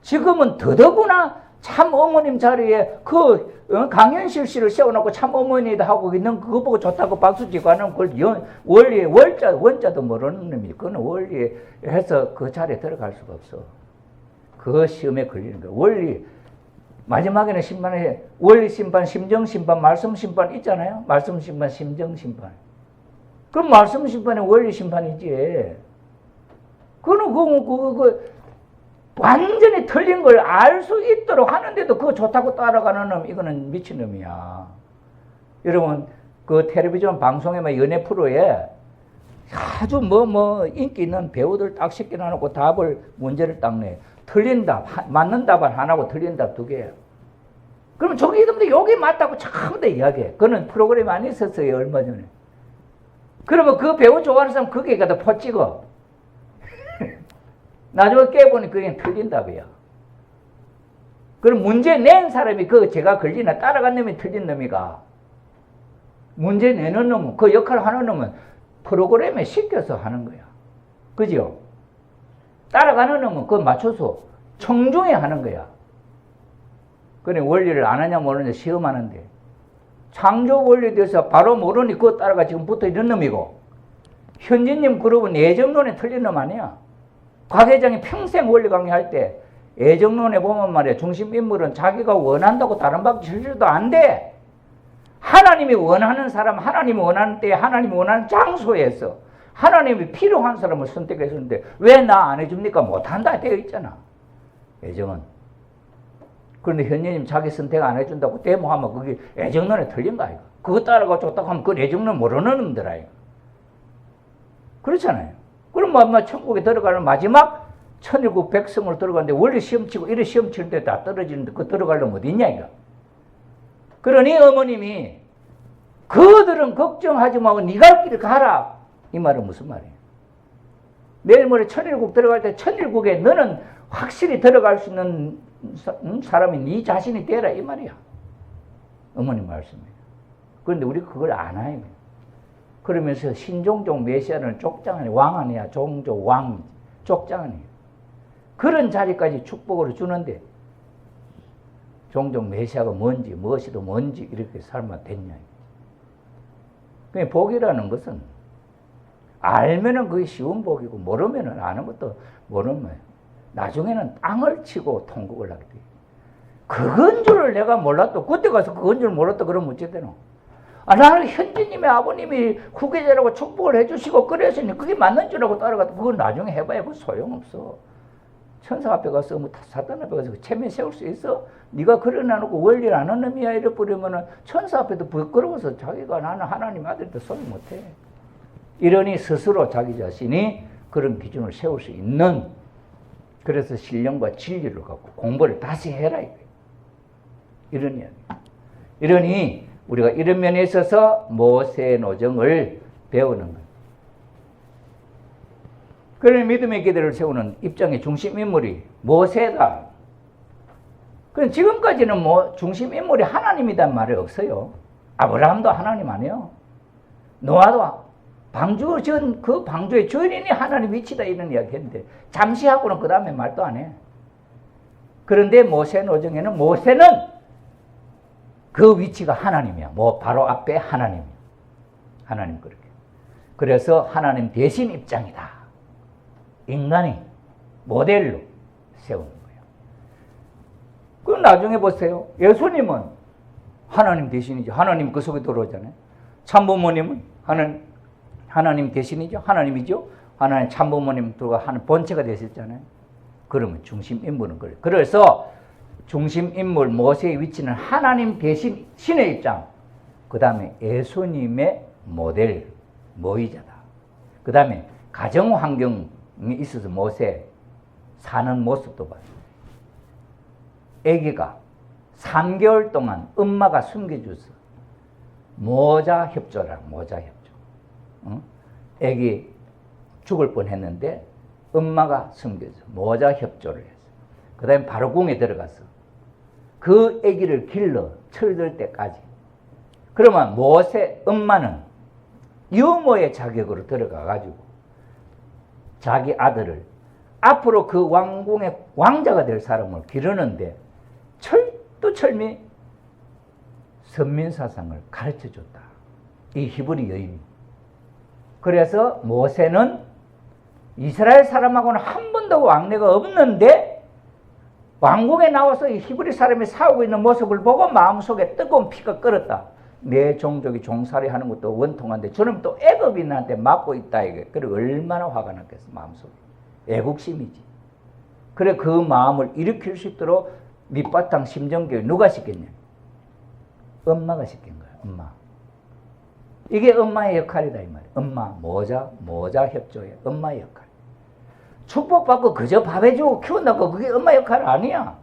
지금은 더더구나 참 어머님 자리에 강현실 씨를 세워놓고 참 어머니다 하고 있는 그거 보고 좋다고 박수치고 하는 걸 원리에 원자도 모르는 놈이 그건 원리에 해서 그 자리에 들어갈 수가 없어. 그 시험에 걸리는 거야. 원리 마지막에는 심판에 원리 심판, 심정 심판, 말씀 심판 있잖아요. 말씀 심판, 심정 심판. 그럼 말씀 심판이 원리 심판이지. 그거는 완전히 틀린 걸 알 수 있도록 하는데도 그거 좋다고 따라가는 놈, 이거는 미친놈이야. 여러분, 그 텔레비전 방송에 연애 프로에 아주 인기 있는 배우들 딱 시켜놓고 문제를 딱 내. 틀린 답, 맞는 답은 하나고 틀린 답 2개야. 그럼 저기 이놈들 여기 맞다고 전부 다 이야기해. 그거는 프로그램 안에 있었어요, 얼마 전에. 그러면 그 배우 좋아하는 사람 거기에 가다 포 찍어. 나중에 깨보니 그게 틀린 답이야. 그럼 문제 낸 사람이 그 제가 걸리나 따라간 놈이 틀린 놈이가. 문제 내는 놈은, 그 역할을 하는 놈은 프로그램에 시켜서 하는 거야. 그죠? 따라가는 놈은 그거 맞춰서 청중에 하는 거야. 그래, 원리를 안 하냐 모르냐 시험하는데. 창조 원리에 대해서 바로 모르니 그거 따라가 지금 붙어 있는 놈이고, 현진님 그룹은 애정론에 틀린 놈 아니야. 곽 회장이 평생 원리 강의할 때 애정론에 보면 말이야, 중심 인물은 자기가 원한다고 다른 밖에 실수도 안 돼. 하나님이 원하는 사람, 하나님이 원하는 때, 하나님이 원하는 장소에서 하나님이 필요한 사람을 선택했었는데 왜 나 안 해줍니까? 못한다 되어 있잖아. 애정은. 그런데 현재님 자기 선택 안 해준다고 데모하면 그게 애정론에 틀린 거 아이가. 그거 따라가 쫓다가 하면 그 애정론 모르는 놈들 아이가. 그렇잖아요. 그럼 뭐 천국에 들어가는 마지막 천일국 백성으로 들어가는데 원래 시험 치고 이래 시험 치는데 다 떨어지는데 그 들어가려면 어디 있냐 이거. 그러니 어머님이 그들은 걱정하지 말고 네 갈 길을 가라. 이 말은 무슨 말이에요? 내일 모레 천일국 들어갈 때 천일국에 너는 확실히 들어갈 수 있는 사람이 네 자신이 되라 이 말이야. 어머님 말씀이에요. 그런데 우리가 그걸 안 해요. 그러면서 신종종 메시아는 족장하니 왕 아니야. 종조 왕 족장하니. 그런 자리까지 축복으로 주는데 종종 메시아가 뭔지 무엇이도 뭔지 이렇게 살면 됐냐. 그냥 복이라는 것은 알면은 그게 쉬운 복이고 모르면은 아는 것도 모르는 거예요. 나중에는 땅을 치고 통곡을 하게 돼요. 그건 줄을 내가 몰랐다. 그때 가서 그건 줄 몰랐다 그러면 어째 되노? 나는 현지님의 아버님이 후계자라고 축복을 해주시고 그랬으니 그게 맞는 줄 알고 따라가도 그건 나중에 해봐야 그 소용없어. 천사 앞에 가서 뭐 사탄 앞에 가서 체면 세울 수 있어? 네가 그래 놔놓고 원리를 안 하는 놈이야 이래 버리면은 천사 앞에도 부끄러워서 자기가 나는 하나님 아들도 소리 못해. 이러니 스스로 자기 자신이 그런 기준을 세울 수 있는, 그래서 신령과 진리를 갖고 공부를 다시 해라 이거예요. 이런 이야기. 이러니 우리가 이런 면에 있어서 모세의 노정을 배우는 거예요. 그런 믿음의 기대를 세우는 입장의 중심 인물이 모세다. 그럼 지금까지는 뭐 중심 인물이 하나님이란 말이 없어요. 아브라함도 하나님 아니에요. 노아도 그 방주의 주인이 하나님 위치다 이런 이야기 했는데 잠시 하고는 그 다음에 말도 안 해. 그런데 모세 노정에는 모세는 그 위치가 하나님이야. 뭐 바로 앞에 하나님이야. 하나님 그렇게. 그래서 하나님 대신 입장이다. 인간이 모델로 세우는 거예요. 그럼 나중에 보세요. 예수님은 하나님 대신이죠. 하나님 그 속에 들어오잖아요. 참부모님은 하나님 대신이죠. 하나님이죠. 하나님 참부모님 들어가 하는 본체가 되셨잖아요. 그러면 중심 인물은 그래요. 그래서 중심 인물 모세의 위치는 하나님 대신 신의 입장. 그 다음에 예수님의 모델 모의자다. 그 다음에 가정 환경이 있어서 모세 사는 모습도 봐요. 아기가 3개월 동안 엄마가 숨겨줘서 모자 협조라. 모자 협조. 아기 죽을 뻔했는데 엄마가 숨겨서 모자 협조를 했어요. 그 다음에 바로 궁에 들어가서 그 아기를 길러 철들 때까지. 그러면 모세 엄마는 유모의 자격으로 들어가가지고 자기 아들을 앞으로 그 왕궁의 왕자가 될 사람을 기르는데 철두철미 선민사상을 가르쳐줬다. 이 히브리 여인. 그래서 모세는 이스라엘 사람하고는 한 번도 왕래가 없는데 왕궁에 나와서 이 히브리 사람이 싸우고 있는 모습을 보고 마음속에 뜨거운 피가 끓었다. 내 종족이 종살이 하는 것도 원통한데 저놈 또 애굽인한테 맞고 있다 이게. 그래 얼마나 화가 났겠어 마음속에. 애국심이지. 그래 그 마음을 일으킬 수 있도록 밑바탕 심정교육 누가 시켰냐? 엄마가 시킨 거야. 엄마. 이게 엄마의 역할이다 이 말이야. 엄마 모자 협조해. 엄마의 역할. 축복받고 그저 밥 해주고 키운다고 그게 엄마 역할 아니야.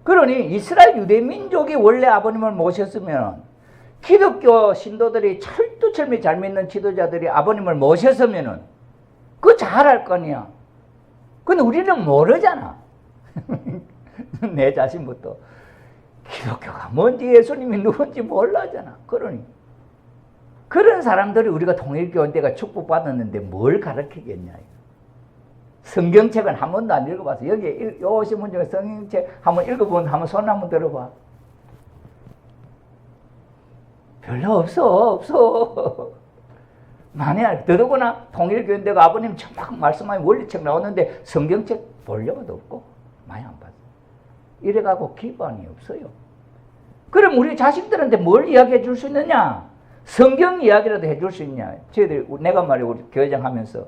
그러니 이스라엘 유대 민족이 원래 아버님을 모셨으면 기독교 신도들이 철두철미 잘 믿는 지도자들이 아버님을 모셨으면은 그거 잘할 거냐. 근데 우리는 모르잖아. 내 자신부터 기독교가 뭔지 예수님이 누군지 몰라잖아. 그러니 그런 사람들이 우리가 통일교인대가 축복받았는데 뭘 가르치겠냐. 성경책은 한 번도 안 읽어봤어. 여기 오신 분 중에 성경책 한번 읽어본 한번 손 한번 들어봐. 별로 없어. 만약 더더구나 통일교인대가 아버님 막 말씀하면 원리책 나오는데 성경책 볼려가도 없고 많이 안 봤어. 이래가고 기반이 없어요. 그럼 우리 자식들한테 뭘 이야기해 줄 수 있느냐? 성경 이야기라도 해줄 수 있냐? 저희들 내가 말이야 우리 교회장 하면서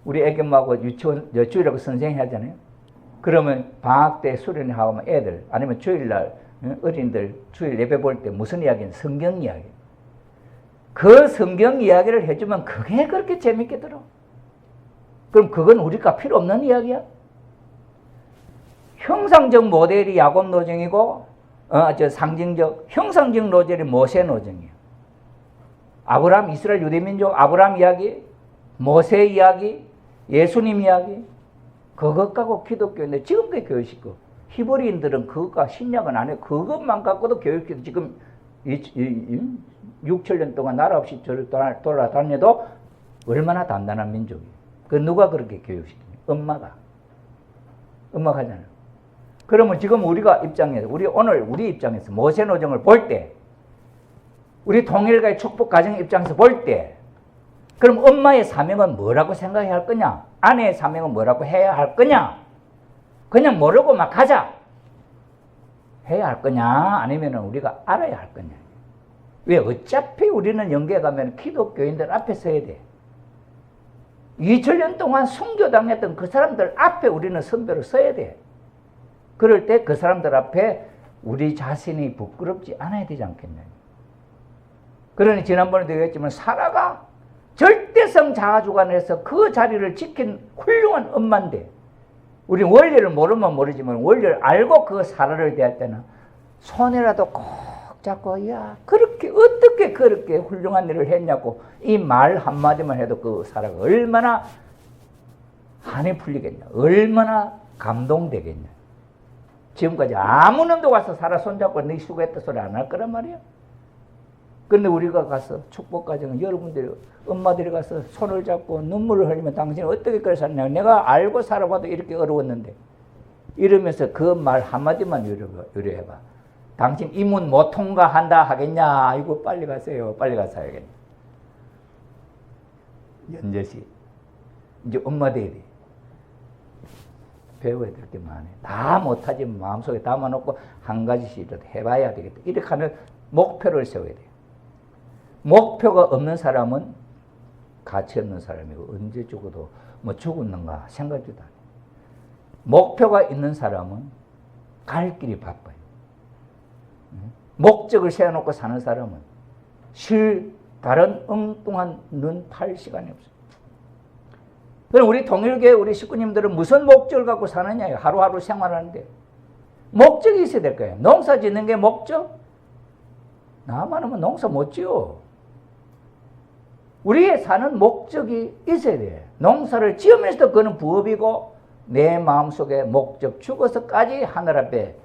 우리 애견마하고 유치원 주일하고 선생님 하잖아요. 그러면 방학 때 수련회 하면 애들 아니면 주일날 어린이들 주일 예배 볼 때 무슨 이야기는 성경 이야기. 그 성경 이야기를 해주면 그게 그렇게 재밌게 들어. 그럼 그건 우리가 필요 없는 이야기야? 형상적 모델이 야곱 노정이고 상징적 형상적 모델이 모세 노정이야. 아브라함 이스라엘 유대민족 아브라함 이야기, 모세 이야기, 예수님 이야기 그것 갖고 기독교인데 지금도 교육시켜. 히브리인들은 그것과 신약은 안 해. 그것만 갖고도 교육시켜. 지금 6, 7년 동안 나라 없이 저를 돌아다녀도 얼마나 단단한 민족이에요. 그 누가 그렇게 교육시키냐? 엄마가 하잖아요. 그러면 지금 우리가 입장에서 우리 입장에서 모세 노정을 볼 때 우리 통일과의 축복 가정 입장에서 볼 때 그럼 엄마의 사명은 뭐라고 생각해야 할 거냐? 아내의 사명은 뭐라고 해야 할 거냐? 그냥 모르고 막 가자 해야 할 거냐? 아니면 우리가 알아야 할 거냐? 왜? 어차피 우리는 영계 가면 기독교인들 앞에 서야 돼. 2000년 동안 순교당했던 그 사람들 앞에 우리는 선배로 서야 돼. 그럴 때 그 사람들 앞에 우리 자신이 부끄럽지 않아야 되지 않겠냐. 그러니 지난번에도 얘기했지만 사라가 절대성 자아주관에서 그 자리를 지킨 훌륭한 엄마인데 우리는 원리를 모르면 모르지만 원리를 알고 그 사라를 대할 때는 손이라도 꼭 잡고 야 그렇게 어떻게 그렇게 훌륭한 일을 했냐고 이 말 한마디만 해도 그 사라가 얼마나 한이 풀리겠냐. 얼마나 감동되겠냐. 지금까지 아무 놈도 가서 사라 손잡고 네 수고했다 소리 안 할 거란 말이야. 근데 우리가 가서 축복 가정은 여러분들이 엄마들이 가서 손을 잡고 눈물을 흘리면 당신이 어떻게 그래 살냐. 내가 알고 살아봐도 이렇게 어려웠는데 이러면서 그 말 한마디만 유려해봐. 당신 이 문 못 통과한다 하겠냐. 아이고 빨리 가세요. 빨리 가서 해야겠네. 연재시 이제 엄마들이 배워야 될 게 많아요. 다 못하지만 마음속에 담아놓고 한 가지씩이라도 해봐야 되겠다. 이렇게 하면 목표를 세워야 돼요. 목표가 없는 사람은 가치 없는 사람이고 언제 죽어도 뭐 죽었는가 생각지도 않아요. 목표가 있는 사람은 갈 길이 바빠요. 목적을 세워놓고 사는 사람은 다른 엉뚱한 눈 팔 시간이 없어요. 그럼 우리 통일교회 우리 식구님들은 무슨 목적을 갖고 사느냐. 하루하루 생활하는데 목적이 있어야 될 거예요. 농사 짓는 게 목적? 나만 하면 농사 못 지어. 우리의 사는 목적이 있어야 돼. 농사를 지으면서도 그는 부업이고 내 마음속에 목적 죽어서까지 하늘 앞에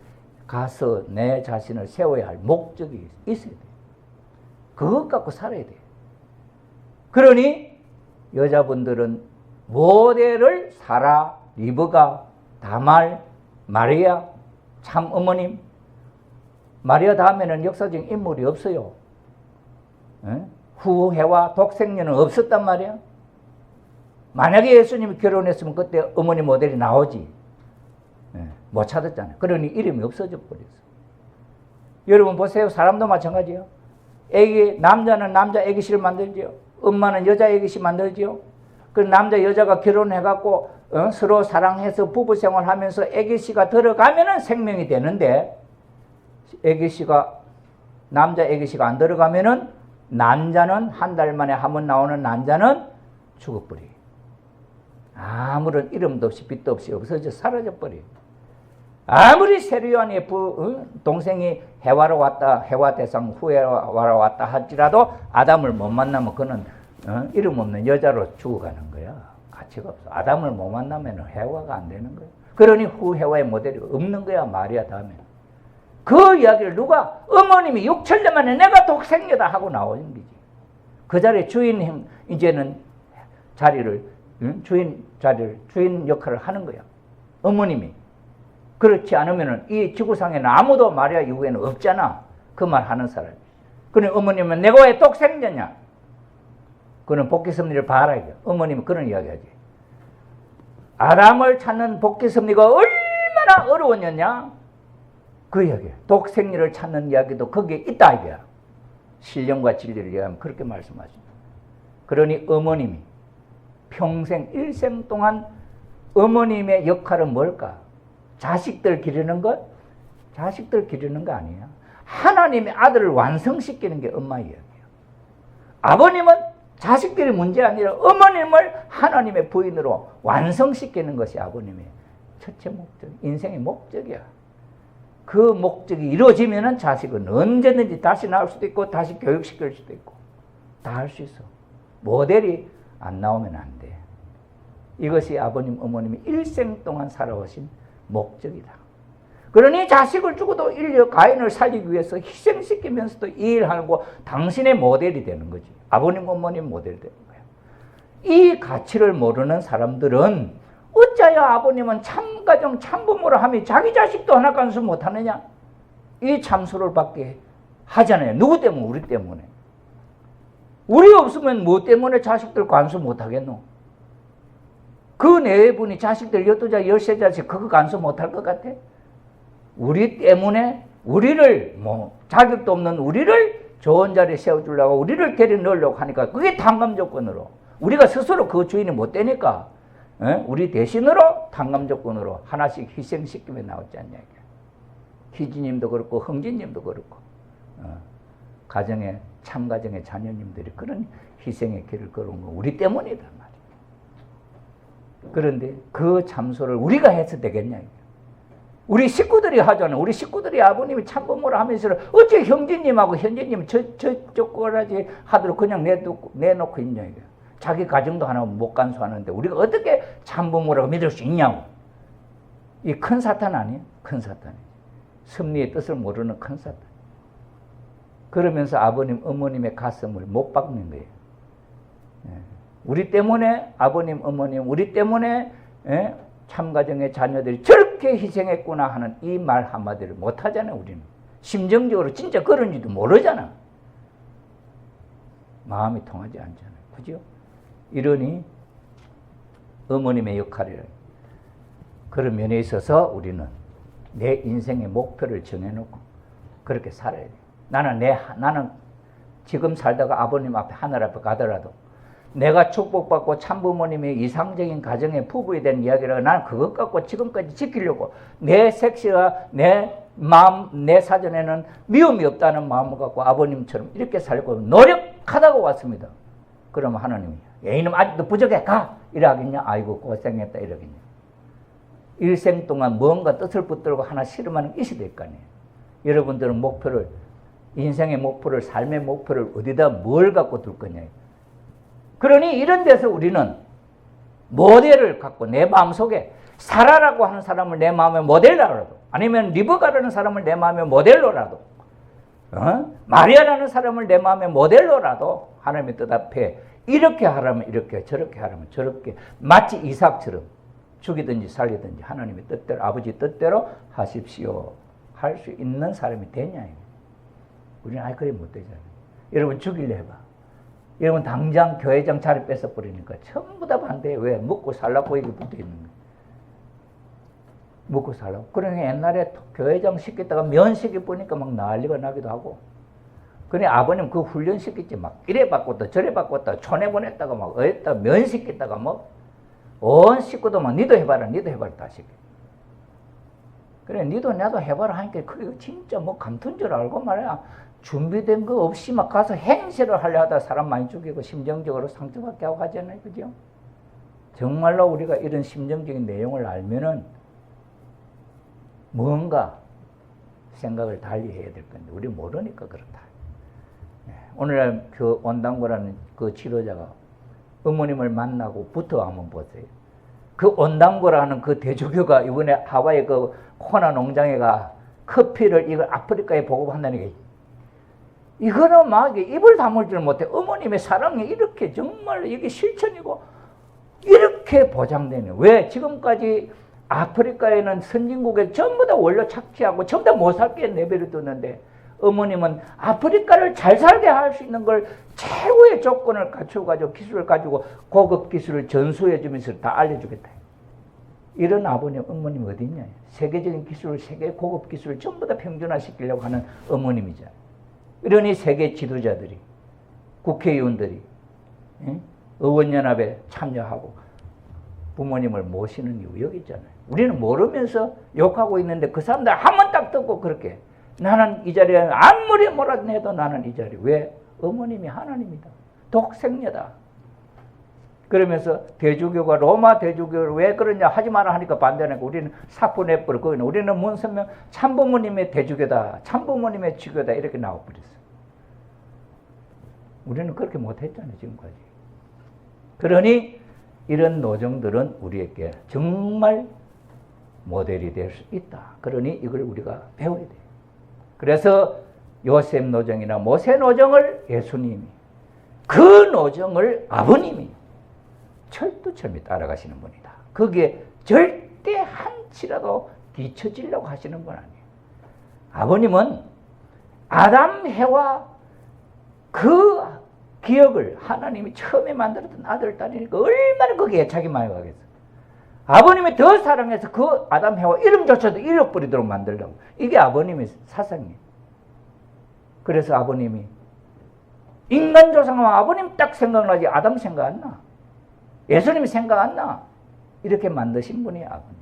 가서 내 자신을 세워야 할 목적이 있어야 돼. 그것 갖고 살아야 돼. 그러니 여자분들은 모델을 사라, 리브가, 다말, 마리아, 참 어머님. 마리아 다음에는 역사적인 인물이 없어요. 후해와 독생녀는 없었단 말이야. 만약에 예수님이 결혼했으면 그때 어머니 모델이 나오지. 못 찾았잖아요. 그러니 이름이 없어져 버렸어. 여러분 보세요. 사람도 마찬가지예요. 남자는 남자 애기씨를 만들지요. 엄마는 여자 애기씨 만들지요. 그 남자 여자가 결혼해갖고 서로 사랑해서 부부생활 하면서 애기씨가 들어가면은 생명이 되는데 남자 애기씨가 안 들어가면은 난자는 한 달 만에 한 번 나오는 난자는 죽어버려요. 아무런 이름도 없이 빛도 없이 없어져 사라져버려요. 아무리 세류안의 동생이 해와로 왔다, 해와 대상 후회와로 왔다 할지라도 아담을 못 만나면 그는 이름 없는 여자로 죽어가는 거야. 가치가 없어. 아담을 못 만나면 해와가 안 되는 거야. 그러니 후해와의 모델이 없는 거야. 마리아 다음에. 그 이야기를 누가 어머님이 6천년 만에 내가 독생녀다 하고 나오는 거지. 그 자리에 주인 이제는 자리를 주인 역할을 하는 거야. 어머님이. 그렇지 않으면 이 지구상에는 아무도 마리아 이후에는 없잖아. 그 말 하는 사람이. 그러니 어머님은 내가 왜 독생녀냐? 그는 복귀 섭리를 봐라. 어머님은 그런 이야기 하지. 아담을 찾는 복귀 섭리가 얼마나 어려웠느냐? 그 이야기야. 독생리를 찾는 이야기도 거기에 있다 이거야. 신령과 진리를 이해하면 그렇게 말씀하십니다. 그러니 어머님이 평생 일생 동안 어머님의 역할은 뭘까? 자식들 기르는 것? 자식들 기르는 거 아니야. 하나님의 아들을 완성시키는 게 엄마 이야기야. 아버님은 자식들이 문제 아니라 어머님을 하나님의 부인으로 완성시키는 것이 아버님의 첫째 목적, 인생의 목적이야. 그 목적이 이루어지면 자식은 언제든지 다시 나올 수도 있고 다시 교육시킬 수도 있고 다 할 수 있어. 모델이 안 나오면 안 돼. 이것이 아버님, 어머님이 일생 동안 살아오신 목적이다. 그러니 자식을 주고도 인류 가인을 살리기 위해서 희생시키면서도 이 일하고 당신의 모델이 되는 거지. 아버님, 어머님 모델이 되는 거야. 이 가치를 모르는 사람들은 어찌하여 아버님은 참가정, 참부모를 하며 자기 자식도 하나 간수 못하느냐? 이 참수를 받게 하잖아요. 누구 때문에? 우리 때문에. 우리 없으면 뭐 때문에 자식들 관수 못하겠노? 그 네 분이 자식들 12자, 13자씩 그거 간수 못할 것 같아? 우리 때문에 우리를 자격도 없는 우리를 좋은 자리에 세워주려고 우리를 데려 넣으려고 하니까 그게 탕감 조건으로 우리가 스스로 그 주인이 못 되니까 우리 대신으로 탕감 조건으로 하나씩 희생시키며 나왔지 않냐. 희진님도 그렇고 흥진님도 그렇고 가정의 참가정의 자녀님들이 그런 희생의 길을 걸어온 건 우리 때문이다 말이야. 그런데 그 참소를 우리가 해서 되겠냐. 우리 식구들이 하잖아. 우리 식구들이 아버님이 참부모를 하면서 어째 형제님하고 현재님 저쪽 거라지 하도록 그냥 내놓고 있냐. 이게. 자기 가정도 하나 못 간수하는데 우리가 어떻게 참부모라고 믿을 수 있냐고. 이 큰 사탄 아니에요? 큰 사탄이에요. 섭리의 뜻을 모르는 큰 사탄. 그러면서 아버님, 어머님의 가슴을 못 박는 거예요. 우리 때문에 아버님, 어머님, 우리 때문에 참가정의 자녀들이 저렇게 희생했구나 하는 이 말 한마디를 못 하잖아요, 우리는. 심정적으로 진짜 그런지도 모르잖아. 마음이 통하지 않잖아요. 그죠? 이러니 어머님의 역할이라. 그런 면에 있어서 우리는 내 인생의 목표를 정해놓고 그렇게 살아야 돼. 나는 지금 살다가 아버님 앞에 하늘 앞에 가더라도 내가 축복받고 참부모님의 이상적인 가정의 부부에 대한 이야기를 나는 그것 갖고 지금까지 지키려고 내 색시와 내 마음, 내 사전에는 미움이 없다는 마음을 갖고 아버님처럼 이렇게 살고 노력하다가 왔습니다. 그러면 하나님이 이놈 아직도 부족해 가! 이래 하겠냐? 아이고 고생했다 이러겠냐? 일생 동안 뭔가 뜻을 붙들고 하나 실험하는 것이 될 거 아니에요. 여러분들은 목표를 인생의 목표를 삶의 목표를 어디다 뭘 갖고 둘 거냐. 그러니 이런 데서 우리는 모델을 갖고 내 마음속에 사라라고 하는 사람을 내 마음의 모델로라도 아니면 리브가라는 사람을 내 마음의 모델로라도 마리아라는 사람을 내 마음의 모델로라도 하나님의 뜻 앞에 이렇게 하라면 이렇게 저렇게 하라면 저렇게 마치 이삭처럼 죽이든지 살리든지 하나님의 뜻대로 아버지 뜻대로 하십시오 할 수 있는 사람이 되냐. 우리는 그래 못 되잖아요. 여러분 죽일래 해봐. 여러분 당장 교회장 자리 뺏어버리니까 전부 다 반대해. 왜? 먹고 살라고 이게 붙어있는 거예요. 먹고 살라고. 그러니 옛날에 교회장 시켰다가 면 시켜보니까 막 난리가 나기도 하고. 그래 아버님 그 훈련 시켰지 막 이래 바꿨다 저래 바꿨다 촌에 보냈다가 막 어했다 면 시켰다가 뭐 온 식구도 막 니도 해봐라 다 시켜. 그래 니도 나도 해봐라 하니까 그게 진짜 뭐 감투인 줄 알고 말이야. 준비된 거 없이 막 가서 행세를 하려 하다 사람 많이 죽이고 심정적으로 상처받게 하고 하잖아요. 그죠? 정말로 우리가 이런 심정적인 내용을 알면은 뭔가 생각을 달리 해야 될 건데 우리 모르니까 그렇다. 오늘날 그 온당고라는 그 치료자가 어머님을 만나고 부터 한번 보세요. 그 온당고라는 그 대주교가 이번에 하와이 그 코나 농장에 가 커피를 이걸 아프리카에 보급한다는 게 이거는 막 입을 다물 줄 못해. 어머님의 사랑이 이렇게 정말 이게 실천이고 이렇게 보장되는. 왜 지금까지 아프리카에는 선진국에 전부 다 원료 착취하고 전부 다 못 살게 내버려 뒀는데 어머님은 아프리카를 잘 살게 할 수 있는 걸 최고의 조건을 갖춰가지고 기술을 가지고 고급 기술을 전수해 주면서 다 알려주겠다. 이런 아버님, 어머님 어디 있냐. 세계적인 기술을, 세계 고급 기술을 전부 다 평준화시키려고 하는 어머님이잖아요. 이러니 세계 지도자들이, 국회의원들이, 의원연합에 참여하고 부모님을 모시는 이유 여기 있잖아요. 우리는 모르면서 욕하고 있는데 그 사람들 한 번 딱 듣고 그렇게 나는 이 자리에 아무리 몰아내도 나는 이 자리. 왜? 어머님이 하나님이다. 독생녀다. 그러면서 대주교가 로마 대주교를 왜 그러냐 하지 마라 하니까 반대하니까 우리는 사포 내버려. 거기는 우리는 문선명 참부모님의 대주교다. 참부모님의 주교다. 이렇게 나와버렸어요. 우리는 그렇게 못했잖아요. 지금까지. 그러니 이런 노정들은 우리에게 정말 모델이 될 수 있다. 그러니 이걸 우리가 배워야 돼요. 그래서 요셉 노정이나 모세 노정을 예수님이, 그 노정을 아버님이 철두철미 따라가시는 분이다. 거기에 절대 한치라도 뒤처지려고 하시는 분 아니에요. 아버님은 아담, 해와 그 기억을 하나님이 처음에 만들었던 아들, 딸이니까 얼마나 거기에 애착이 많이 가겠어요. 아버님이 더 사랑해서 그 아담, 해와 이름조차도 잃어버리도록 만들려고. 이게 아버님의 사상이에요. 그래서 아버님이 인간 조상하면 아버님 딱 생각나지 아담 생각 안 나. 예수님이 생각 안 나. 이렇게 만드신 분이 아버님.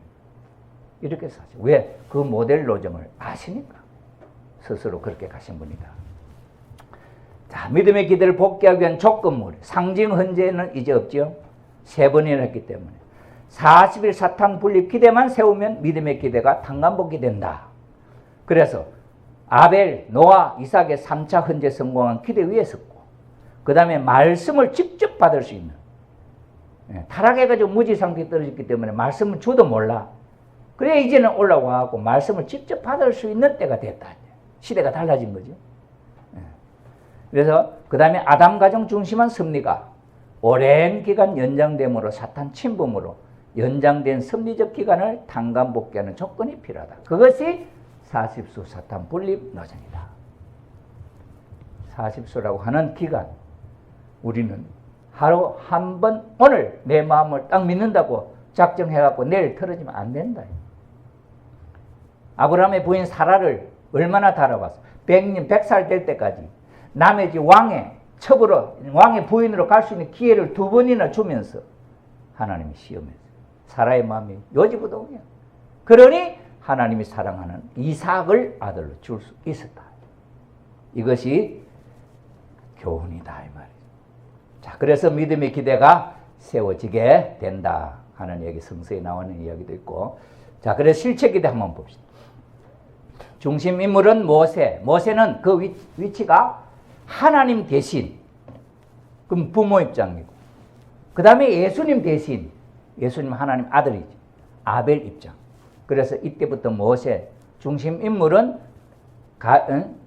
이렇게 사실. 왜? 그 모델 노정을 아시니까 스스로 그렇게 가신 분이다. 자, 믿음의 기대를 복귀하기 위한 조건물, 상징 헌재는 이제 없죠. 3번이나 했기 때문에 40일 사탕 분립 기대만 세우면 믿음의 기대가 탄감복이 된다. 그래서 아벨, 노아, 이삭의 3차 헌재 성공한 기대 위에 섰고, 그 다음에 말씀을 직접 받을 수 있는, 타락해가지고 무지 상태에 떨어졌기 때문에 말씀을 줘도 몰라. 그래 이제는 올라와갖고 말씀을 직접 받을 수 있는 때가 됐다. 시대가 달라진 거죠. 그래서 그 다음에 아담 가정 중심한 섭리가 오랜 기간 연장됨으로 사탄 침범으로 연장된 섭리적 기간을 탄감복귀하는 조건이 필요하다. 그것이 40수 사탄 분립 노정이다. 40수라고 하는 기간, 우리는 하루 한 번 오늘 내 마음을 딱 믿는다고 작정해갖고 내일 틀어지면 안 된다. 아브라함의 부인 사라를 얼마나 달아봤어. 100년, 100살 될 때까지 남의 집 왕의 첩으로, 왕의 부인으로 갈 수 있는 기회를 2번이나 주면서 하나님이 시험했어요. 사라의 마음이 요지부동이야. 그러니 하나님이 사랑하는 이삭을 아들로 줄 수 있었다. 이것이 교훈이다 이 말이죠. 자, 그래서 믿음의 기대가 세워지게 된다 하는 얘기, 성서에 나오는 이야기도 있고. 자, 그래서 실체 기대 한번 봅시다. 중심 인물은 모세. 모세는 그 위치가 하나님 대신, 그럼 부모 입장이고, 그 다음에 예수님 대신, 예수님 하나님 아들이지, 아벨 입장. 그래서 이때부터 모세 중심 인물은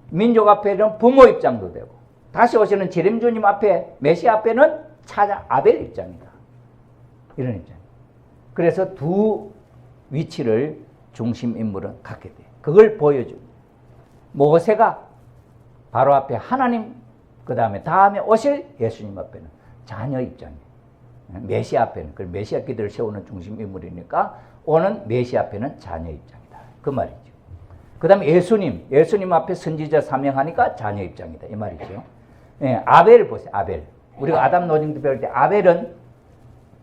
민족 앞에는 부모 입장도 되고, 다시 오시는 재림주님 앞에, 메시아 앞에는 차자 아벨 입장이다. 이런 입장. 그래서 두 위치를 중심 인물은 갖게 돼. 그걸 보여줘. 모세가 바로 앞에 하나님, 그 다음에 오실 예수님 앞에는 자녀 입장이에요. 메시아 앞에는, 그 메시아 기대를 세우는 중심 인물이니까 오는 메시아 앞에는 자녀 입장이다. 그 말이죠. 그 다음에 예수님 앞에 선지자 사명하니까 자녀 입장이다. 이 말이죠. 예, 아벨 보세요. 아벨. 우리가 아담 노정도 배울 때 아벨은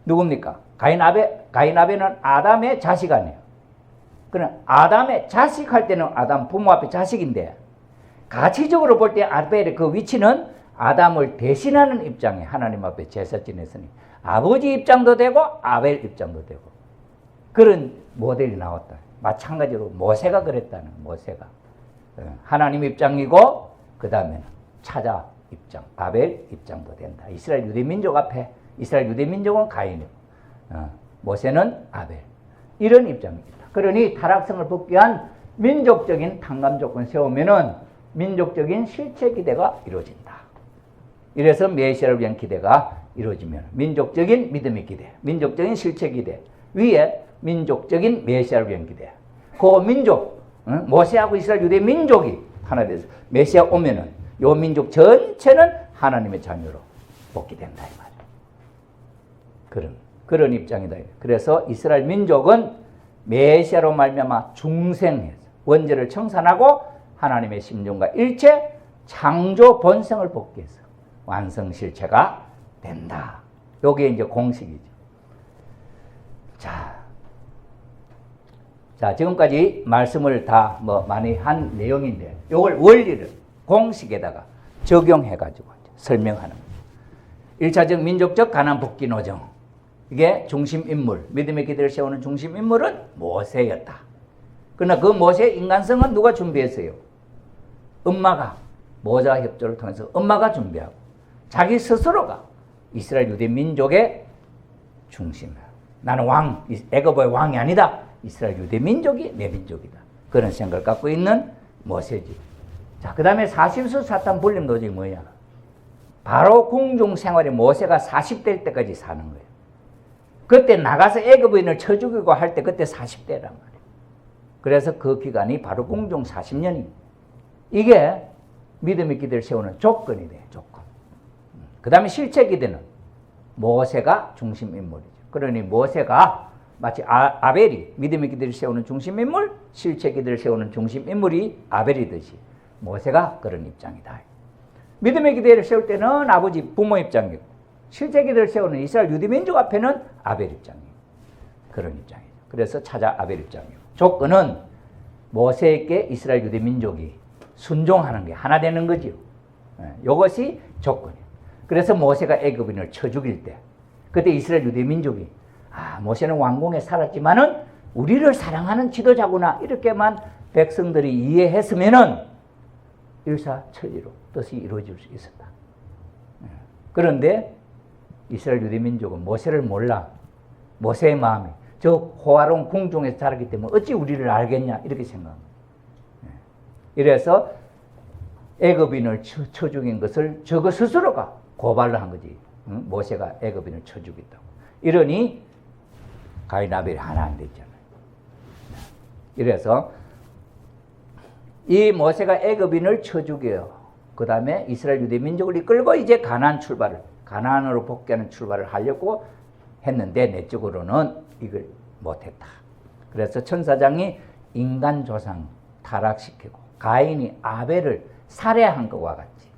누굽니까? 가인 아벨은 아담의 자식 아니에요. 그럼 아담의 자식 할 때는 아담 부모 앞에 자식인데, 가치적으로 볼 때 아벨의 그 위치는 아담을 대신하는 입장에 하나님 앞에 제사 지냈으니 아버지 입장도 되고 아벨 입장도 되고 그런 모델이 나왔다. 마찬가지로 모세가 그랬다는 모세가. 하나님 입장이고 그 다음에는 차자 입장, 아벨 입장도 된다. 이스라엘 유대민족 앞에 이스라엘 유대민족은 가인이고 모세는 아벨. 이런 입장입니다. 그러니 타락성을 벗기 위한 민족적인 탕감 조건 세우면은 민족적인 실체 기대가 이루어진다. 이래서 메시아를 위한 기대가 이루어지면 민족적인 믿음의 기대, 민족적인 실체 기대 위에 민족적인 메시아를 위한 기대. 그 민족, 모세하고 이스라엘 유대 민족이 하나 돼서 메시아 오면은 요 민족 전체는 하나님의 자녀로 복귀된다 이 말이에요. 그런 입장이다. 그래서 이스라엘 민족은 메시아로 말미암아 중생해서 원죄를 청산하고 하나님의 심정과 일체 창조 본성을 복귀해서 완성실체가 된다. 요게 이제 공식이죠. 자, 지금까지 말씀을 다 많이 한 내용인데 요걸 원리를 공식에다가 적용해가지고 설명하는 거예요. 1차적 민족적 가난 복귀 노정. 이게 중심인물, 믿음의 기대를 세우는 중심인물은 모세였다. 그러나 그 모세의 인간성은 누가 준비했어요? 엄마가 모자 협조를 통해서 엄마가 준비하고 자기 스스로가 이스라엘 유대 민족의 중심. 나는 왕, 애굽의 왕이 아니다. 이스라엘 유대 민족이 내 민족이다. 그런 생각을 갖고 있는 모세지. 자, 그 다음에 40수 사탄 불림 노정이 뭐냐? 바로 궁중 생활에 모세가 40대일 때까지 사는 거예요. 그때 나가서 애굽인을 쳐 죽이고 할 때 그때 40대란 말이에요. 그래서 그 기간이 바로 궁중 40년이 이게 믿음의 기대를 세우는 조건이 돼요. 조건. 그 다음에 실체 기대는 모세가 중심인물이죠. 그러니 모세가 마치 아벨이 믿음의 기대를 세우는 중심인물, 실체 기대를 세우는 중심인물이 아벨이듯이 모세가 그런 입장이다. 믿음의 기대를 세울 때는 아버지 부모 입장이고 실제 기대를 세우는 이스라엘 유대민족 앞에는 아벨 입장이에요. 그런 입장이에요. 그래서 차자 아벨 입장이에요. 조건은 모세에게 이스라엘 유대민족이 순종하는 게 하나 되는 거지요. 이것이 조건이에요. 그래서 모세가 애굽인을 쳐 죽일 때 그때 이스라엘 유대민족이 모세는 왕궁에 살았지만은 우리를 사랑하는 지도자구나 이렇게만 백성들이 이해했으면은 일사천리로 뜻이 이루어질 수 있었다. 그런데 이스라엘 유대민족은 모세를 몰라. 모세의 마음이 저 호화로운 궁중에서 자랐기 때문에 어찌 우리를 알겠냐 이렇게 생각합니다. 이래서 애굽인을 쳐 죽인 것을 저거 스스로가 고발을 한 거지. 모세가 애굽인을 쳐 죽였다고. 이러니 가인 아벨이 하나 안 됐잖아요. 이래서 이 모세가 애굽인을 쳐 죽여요. 그 다음에 이스라엘 유대 민족을 이끌고 이제 가나안으로 복귀하는 출발을 하려고 했는데 내적으로는 이걸 못했다. 그래서 천사장이 인간 조상 타락시키고 가인이 아벨을 살해한 것과 같이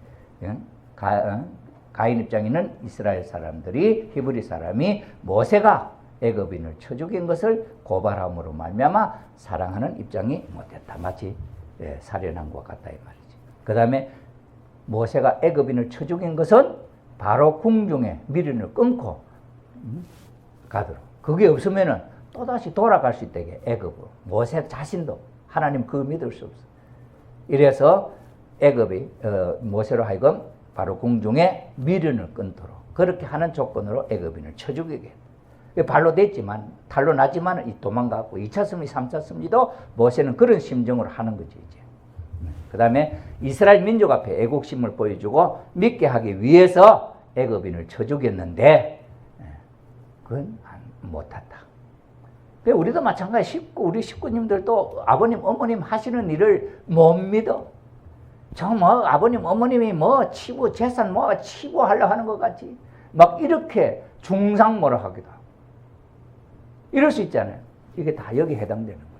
가인 입장에는 이스라엘 사람들이 히브리 사람이 모세가 애굽인을 쳐 죽인 것을 고발함으로 말미암아 사랑하는 입장이 못했다. 마치 살해한 것과 같다 이 말이지. 그 다음에 모세가 애굽인을 쳐 죽인 것은 바로 궁중에 미련을 끊고 가도록. 그게 없으면은 또다시 돌아갈 수 있다게 애굽으로. 모세 자신도 하나님 그거 믿을 수 없어. 이래서 애굽이 모세로 하여금 바로 궁중에 미련을 끊도록 그렇게 하는 조건으로 애굽인을 쳐 죽이게 했다. 발로 됐지만 탈로 났지만 도망가고 2차 승리 3차 승리도 모세는 그런 심정으로 하는 거지 이제. 그 다음에 이스라엘 민족 앞에 애국심을 보여주고 믿게 하기 위해서 애굽인을 쳐 죽였는데 그건 못했다. 우리도 마찬가지. 우리 식구님들도 아버님 어머님 하시는 일을 못 믿어. 아버님 어머님이 치고 재산 치고 하려고 하는 것 같지. 막 이렇게 중상모를 하기도 하고. 이럴 수 있잖아요. 이게 다 여기 해당되는 거예요.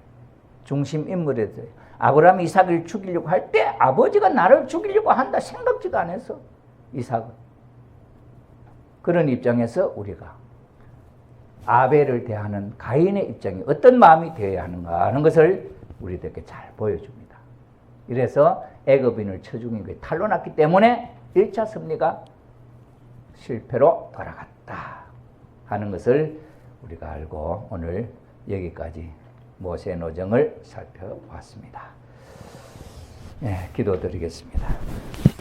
중심 인물에 대해 아브라함이 이삭을 죽이려고 할 때 아버지가 나를 죽이려고 한다 생각지도 안 했어. 이삭은. 그런 입장에서 우리가 아벨을 대하는 가인의 입장이 어떤 마음이 되어야 하는가 하는 것을 우리들에게 잘 보여줍니다. 이래서 애굽인을 쳐 죽인 게 탈로 났기 때문에 1차 승리가 실패로 돌아갔다 하는 것을 우리가 알고 오늘 여기까지 모세 노정을 살펴봤습니다. 네, 기도드리겠습니다.